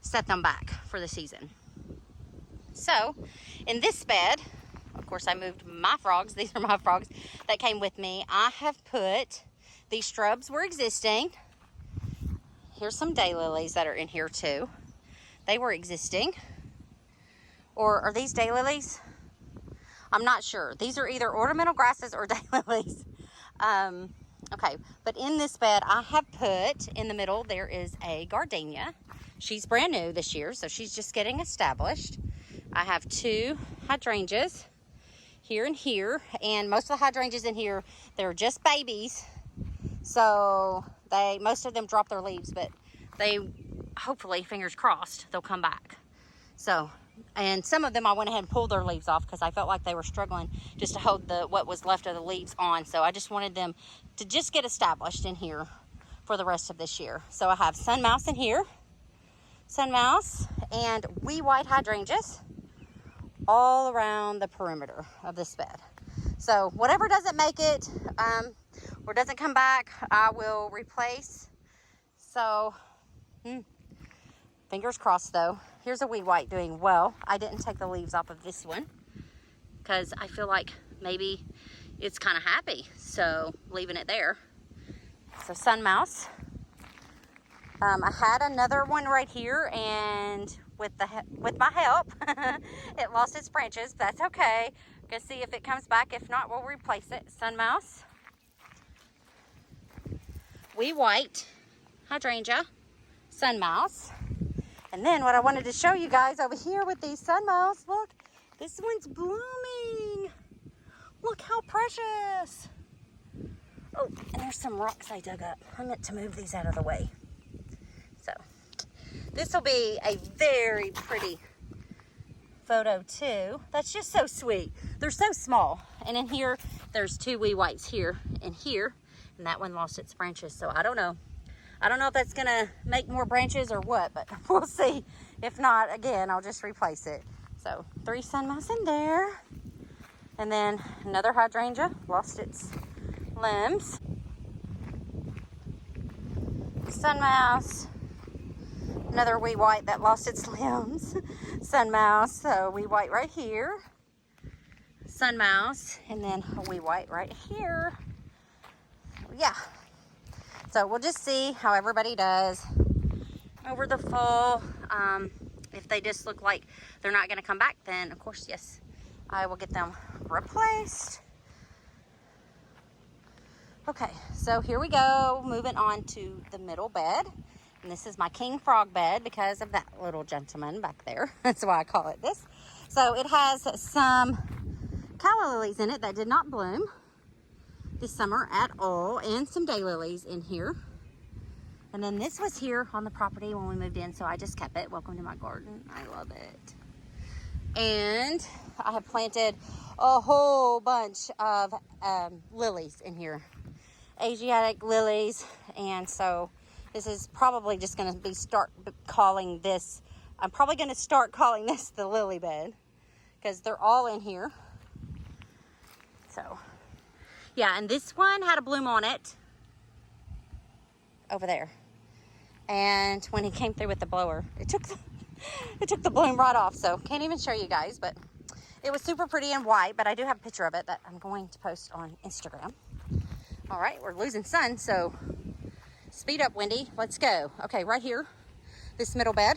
set them back for the season. So in this bed, of course, I moved my frogs. These are my frogs that came with me. I have put, these shrubs were existing. Here's some daylilies that are in here too. They were existing. Or are these daylilies? I'm not sure. These are either ornamental grasses or daylilies. Okay, but in this bed, I have put, in the middle, there is a gardenia. She's brand new this year, so she's just getting established. I have 2 hydrangeas here and here, and most of the hydrangeas in here, they're just babies. So most of them drop their leaves, but they, hopefully, fingers crossed, they'll come back. So, and some of them I went ahead and pulled their leaves off because I felt like they were struggling just to hold what was left of the leaves on. So I just wanted them to just get established in here for the rest of this year. So I have sun mouse in here, sun mouse, and wee white hydrangeas all around the perimeter of this bed. So whatever doesn't make it or doesn't come back, I will replace. So fingers crossed though. Here's a wee white doing well. I didn't take the leaves off of this one because I feel like maybe it's kind of happy, so leaving it there. So sun mouse. I had another one right here, and with my help, it lost its branches. That's okay. Gonna see if it comes back. If not, we'll replace it. Sun mouse, wee white hydrangea, sun mouse. And then what I wanted to show you guys over here with these sun mouse, look, this one's blooming. Look how precious. Oh, and there's some rocks I dug up. I meant to move these out of the way. So this will be a very pretty photo too. That's just so sweet. They're so small. And in here, there's 2 wee whites here and here. And that one lost its branches, so I don't know. I don't know if that's gonna make more branches or what, but we'll see. If not, again, I'll just replace it. So 3 sun mouse in there. And then another hydrangea, lost its limbs. Sun mouse. Another wee white that lost its limbs. Sun mouse, so wee white right here. Sun mouse, and then a wee white right here. Yeah. So we'll just see how everybody does over the fall. If they just look like they're not going to come back, then of course, yes, I will get them replaced. Okay, so here we go. Moving on to the middle bed. And this is my king frog bed because of that little gentleman back there. That's why I call it this. So it has some calla lilies in it that did not bloom this summer at all, and some daylilies in here. And then this was here on the property when we moved in, so I just kept it. Welcome to my garden. I love it. And I have planted a whole bunch of lilies in here. Asiatic lilies. And so this is probably just going to be I'm probably going to start calling this the lily bed because they're all in here. So yeah, and this one had a bloom on it over there. And when he came through with the blower, it took the bloom right off. So can't even show you guys, but it was super pretty and white. But I do have a picture of it that I'm going to post on Instagram. All right, we're losing sun, so speed up, Wendy. Let's go. Okay, right here, this middle bed.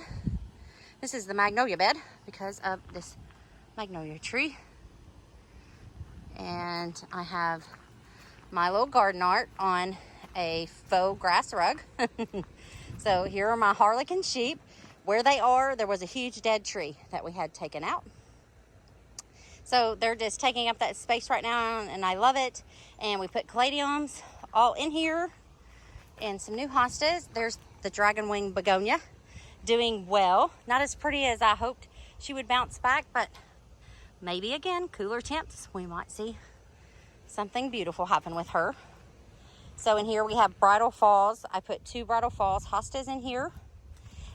This is the Magnolia bed because of this magnolia tree. And I have my little garden art on a faux grass rug. So here are my harlequin sheep. Where they are, there was a huge dead tree that we had taken out. So they're just taking up that space right now, and I love it. And we put caladiums all in here and some new hostas. There's the dragon wing begonia doing well. Not as pretty as I hoped she would bounce back, but maybe again, cooler temps, we might see something beautiful happen with her. So in here we have Bridal Falls. I put 2 Bridal Falls hostas in here,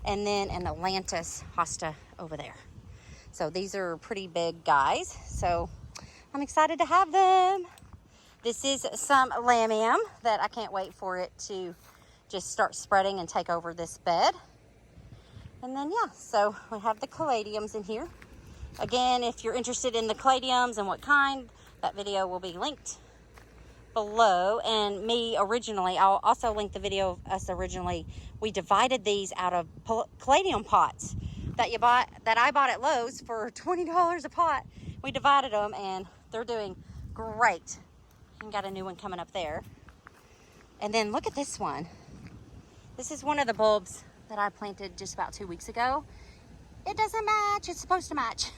and then an Atlantis Hosta over there. So these are pretty big guys. So I'm excited to have them. This is some lamium that I can't wait for it to just start spreading and take over this bed. And then yeah, so we have the caladiums in here. Again, if you're interested in the caladiums and what kind, that video will be linked below. And me originally, I'll also link the video of us originally. We divided these out of caladium pots that I bought at Lowe's for $20 a pot. We divided them and they're doing great. And got a new one coming up there. And then look at this one. This is one of the bulbs that I planted just about 2 weeks ago. It doesn't match. It's supposed to match.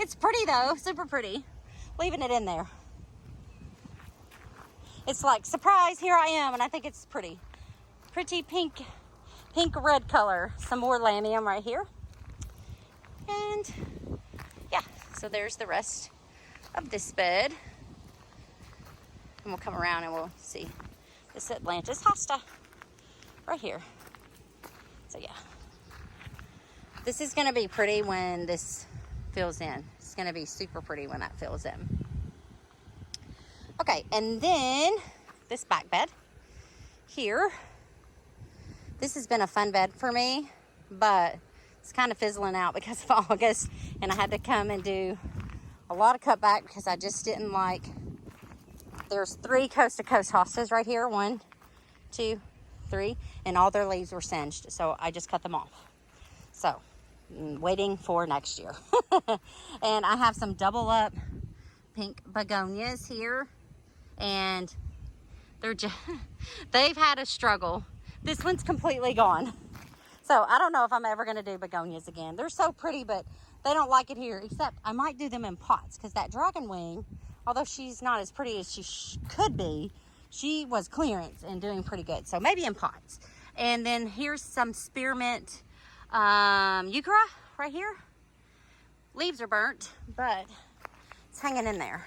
It's pretty though, super pretty. Leaving it in there. It's like, surprise, here I am, and I think it's pretty. Pretty pink red color. Some more lamium right here. And yeah, so there's the rest of this bed. And we'll come around and we'll see this Atlantis Hosta right here. So yeah, this is going to be pretty when this fills in. It's going to be super pretty when that fills in. Okay, and then this back bed here. This has been a fun bed for me, but it's kind of fizzling out because of August, and I had to come and do a lot of cutback because I just didn't like. There's 3 coast to coast hostas right here, 1, 2, 3, and all their leaves were singed, so I just cut them off. So waiting for next year. And I have some double up pink begonias here, and they've had a struggle. This one's completely gone. So I don't know if I'm ever going to do begonias again. They're so pretty, but they don't like it here, except I might do them in pots because that dragon wing, although she's not as pretty as she could be, she was clearance and doing pretty good. So maybe in pots. And then here's some spearmint euchera right here. Leaves are burnt, but it's hanging in there.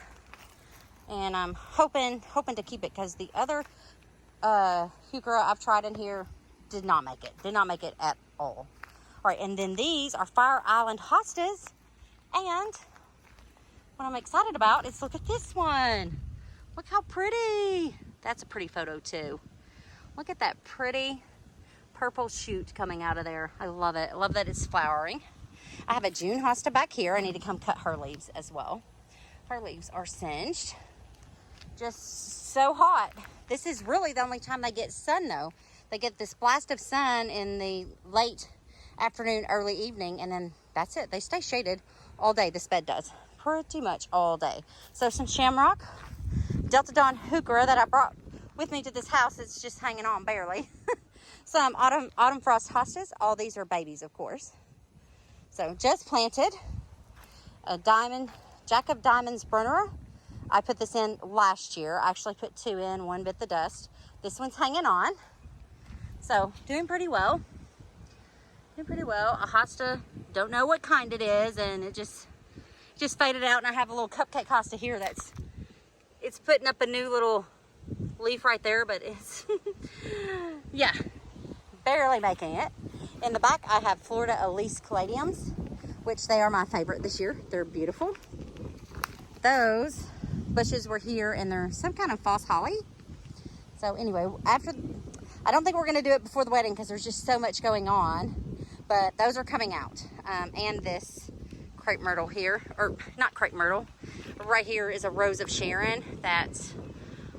And I'm hoping to keep it because the other euchera I've tried in here did not make it at all. All right, and then these are Fire Island hostas. And what I'm excited about is, look at this one. Look how pretty. That's a pretty photo too. Look at that pretty purple shoot coming out of there. I love it. I love that it's flowering. I have a June hosta back here. I need to come cut her leaves as well. Her leaves are singed. Just so hot. This is really the only time they get sun though. They get this blast of sun in the late afternoon, early evening, and then that's it. They stay shaded all day, this bed does. pretty much all day. So some shamrock, Delta Dawn heuchera that I brought with me to this house. It's just hanging on barely. Some autumn frost hostas. All these are babies, of course. So just planted. A diamond, Jack of Diamonds Brunera. I put this in last year. I actually put 2 in, 1 bit the dust. This one's hanging on. So doing pretty well. Doing pretty well. A hosta, don't know what kind it is, and it just faded out. And I have a little cupcake hosta here it's putting up a new little leaf right there, but it's yeah, barely making it. In the back I have Florida Elise Caladiums, which they are my favorite this year. They're beautiful. Those bushes were here, and they're some kind of false holly. So anyway, I don't think we're going to do it before the wedding because there's just so much going on, but those are coming out. And this crepe myrtle here, or not crepe myrtle, right here is a rose of Sharon that's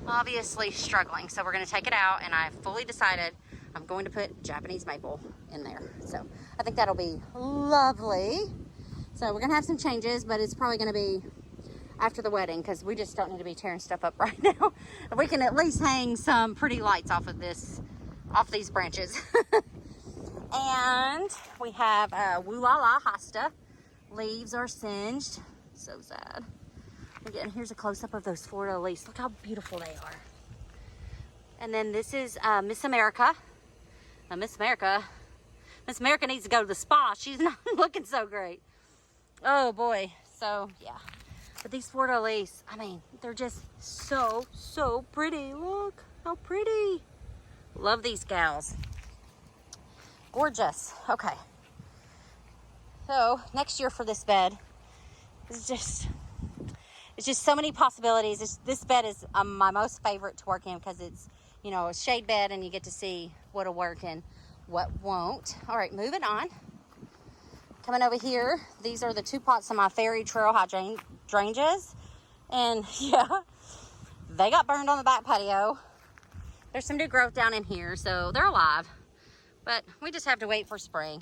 obviously struggling. So we're going to take it out, and I fully decided I'm going to put Japanese maple in there. So I think that'll be lovely. So we're going to have some changes, but it's probably going to be after the wedding because we just don't need to be tearing stuff up right now. We can at least hang some pretty lights off of these branches. And we have Woo La La Hosta. Leaves are singed. So sad. Again, here's a close-up of those Florida Elise. Look how beautiful they are. And then this is Miss America. Miss America needs to go to the spa. She's not looking so great. Oh boy. So yeah. But these Florida Elise, I mean, they're just so pretty. Look how pretty. Love these gals. Gorgeous. Okay. So next year for this bed is it's just so many possibilities. This bed is my most favorite to work in because it's, you know, a shade bed and you get to see what'll work and what won't. All right, moving on. Coming over here, these are the 2 pots of my fairy trail hydrangeas. And yeah, they got burned on the back patio. There's some new growth down in here, so they're alive. But we just have to wait for spring.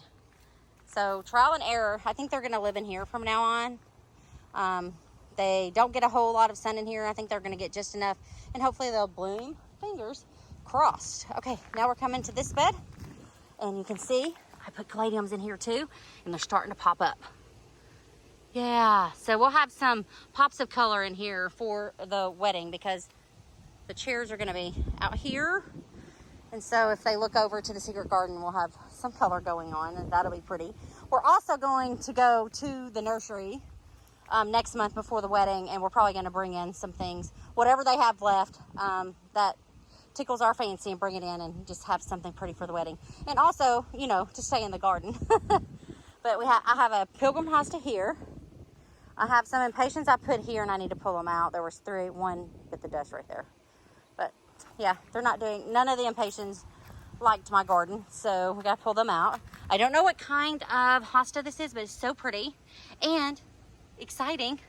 So trial and error. I think they're gonna live in here from now on. They don't get a whole lot of sun in here. I think they're gonna get just enough, and hopefully they'll bloom. Fingers crossed. Okay, now we're coming to this bed, and you can see I put caladiums in here too, and they're starting to pop up. Yeah, so we'll have some pops of color in here for the wedding because the chairs are gonna be out here. And so if they look over to the secret garden, we'll have some color going on, and that'll be pretty. We're also going to go to the nursery next month before the wedding, and we're probably going to bring in some things, whatever they have left that tickles our fancy, and bring it in and just have something pretty for the wedding. And also, you know, to stay in the garden. But I have a Pilgrim Hosta here. I have some impatiens I put here, and I need to pull them out. There was 3, 1 bit the dust right there. But yeah, they're not doing, none of the impatiens liked my garden, so we got to pull them out. I don't know what kind of hosta this is, but it's so pretty and exciting.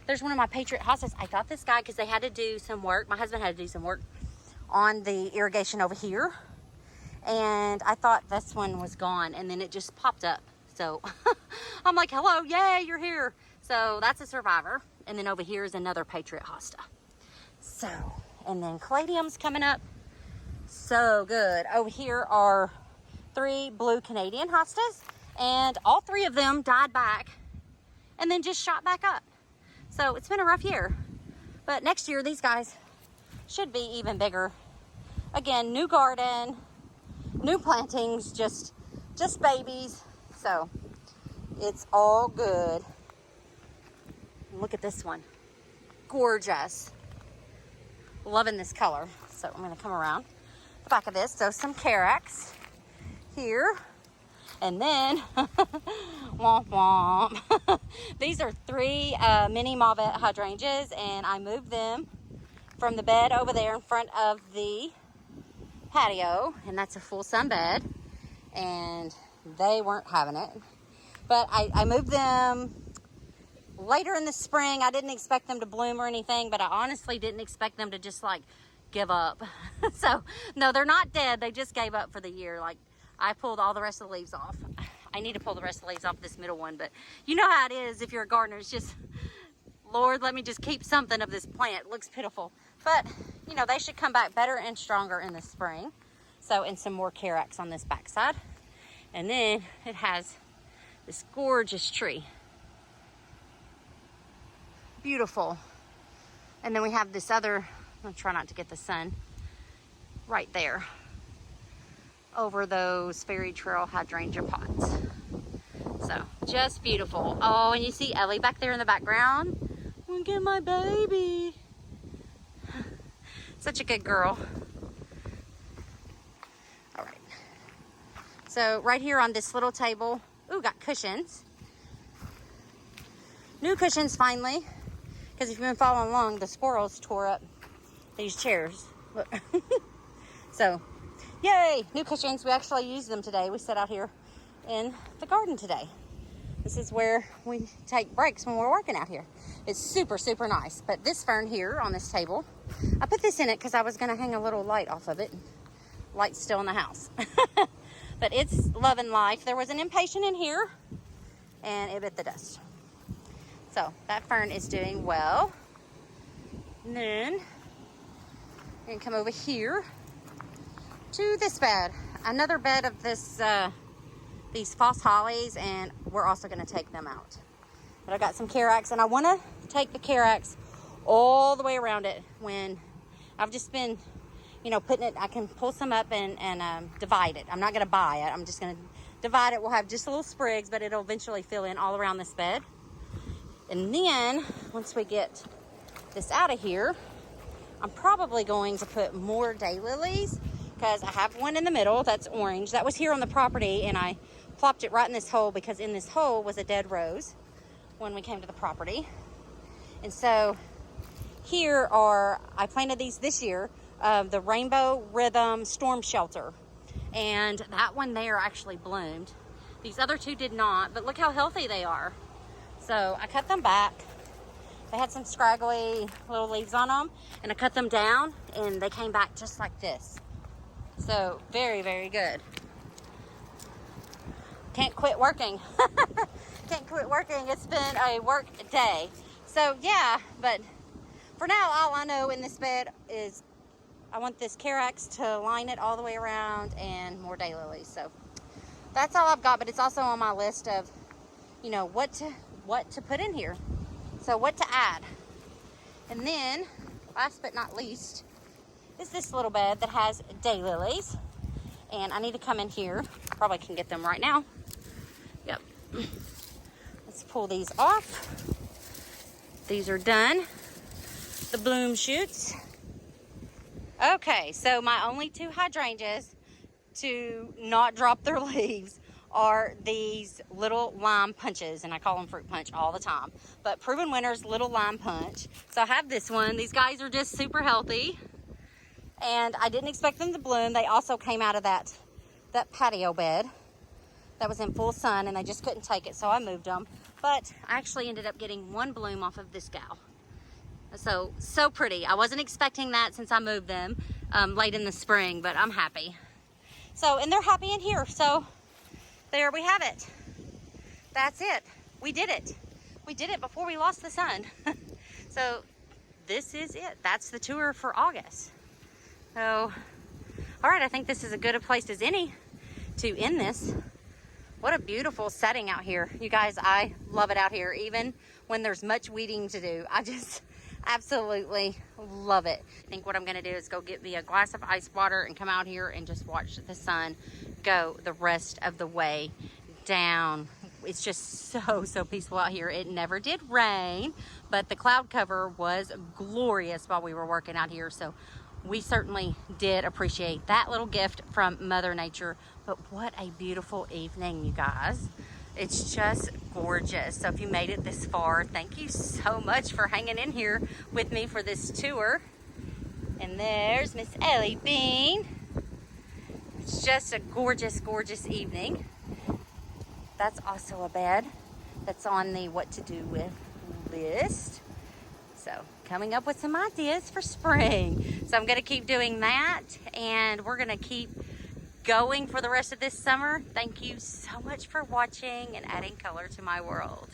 There's one of my Patriot Hostas. I got this guy because they had to do some work. My husband had to do some work on the irrigation over here, and I thought this one was gone, and then it just popped up. So I'm like, hello, yay, you're here. So that's a survivor. And then over here is another Patriot Hosta. So, and then caladiums coming up. So good. Over here are 3 blue Canadian hostas, and all 3 of them died back and then just shot back up. So it's been a rough year, but next year these guys should be even bigger. Again, new garden, new plantings, just babies. So it's all good. Look at this one. Gorgeous. Loving this color. So I'm going to come around the back of this. So some Carax here. And then, womp womp. These are 3 mini Malvet hydrangeas, and I moved them from the bed over there in front of the patio, and that's a full sun bed, and they weren't having it. But I moved them later in the spring. I didn't expect them to bloom or anything, but I honestly didn't expect them to just like give up. So no, they're not dead. They just gave up for the year. Like, I pulled all the rest of the leaves off. I need to pull the rest of the leaves off this middle one, but you know how it is if you're a gardener. It's just Lord, let me just keep something of this plant. It looks pitiful. But, you know, they should come back better and stronger in the spring. So, and some more carex on this backside. And then it has this gorgeous tree. Beautiful. And then we have this other, I'll try not to get the sun, right there. Over those fairy trail hydrangea pots. So, just beautiful. Oh, and you see Ellie back there in the background. Look at my baby. Such a good girl. All right. So, right here on this little table, ooh, got cushions. New cushions finally. Because if you've been following along, the squirrels tore up these chairs. Look. So, yay, new cushions. We actually used them today. We sat out here in the garden today. This is where we take breaks when we're working out here. It's super, super nice. But this fern here on this table, I put this in it because I was going to hang a little light off of it. Light's still in the house. But it's loving life. There was an impatient in here, and it bit the dust. So that fern is doing well. And then we're going to come over here to this bed. Another bed of this these false hollies, and we're also going to take them out. But I got some carex, and I want to take the carex all the way around it. When I've just been, you know, putting it, I can pull some up and divide it. I'm not going to buy it. I'm just going to divide it. We'll have just little sprigs, but it'll eventually fill in all around this bed. And then once we get this out of here, I'm probably going to put more daylilies, because I have one in the middle that's orange. That was here on the property, and I plopped it right in this hole because in this hole was a dead rose when we came to the property. And so here are, I planted these this year, the Rainbow Rhythm Storm Shelter. And that one there actually bloomed. These other two did not, but look how healthy they are. So I cut them back. They had some scraggly little leaves on them, and I cut them down, and they came back just like this. So very, very good. Can't quit working. Can't quit working. It's been a work day. So yeah, but for now, all I know in this bed is I want this carex to line it all the way around and more daylilies. So that's all I've got, but it's also on my list of, you know, what to put in here. So what to add. And then, last but not least, is this little bed that has daylilies. And I need to come in here. Probably can get them right now. Yep. Let's pull these off. These are done. The bloom shoots. Okay, so my only two hydrangeas to not drop their leaves are these little lime punches, and I call them fruit punch all the time, but Proven Winner's little lime punch. So I have this one. These guys are just super healthy, and I didn't expect them to bloom. They also came out of that patio bed that was in full sun, and they just couldn't take it, so I moved them. But I actually ended up getting one bloom off of this gal. So pretty. I wasn't expecting that since I moved them late in the spring, but I'm happy. So, and they're happy in here, so there we have it. That's it. We did it. We did it before we lost the sun. So this is it. That's the tour for August. So, all right, I think this is as good a place as any to end this. What a beautiful setting out here. You guys, I love it out here, even when there's much weeding to do. I just absolutely love it. I think what I'm gonna do is go get me a glass of ice water and come out here and just watch the sun go the rest of the way down. It's just so peaceful out here. It never did rain, but the cloud cover was glorious while we were working out here. So we certainly did appreciate that little gift from Mother Nature. But what a beautiful evening, you guys. It's just gorgeous. So if you made it this far, thank you so much for hanging in here with me for this tour. And there's Miss Ellie Bean. It's just a gorgeous, gorgeous evening. That's also a bed that's on the what to do with list. So coming up with some ideas for spring. So I'm gonna keep doing that, and we're gonna keep going for the rest of this summer. Thank you so much for watching and adding color to my world.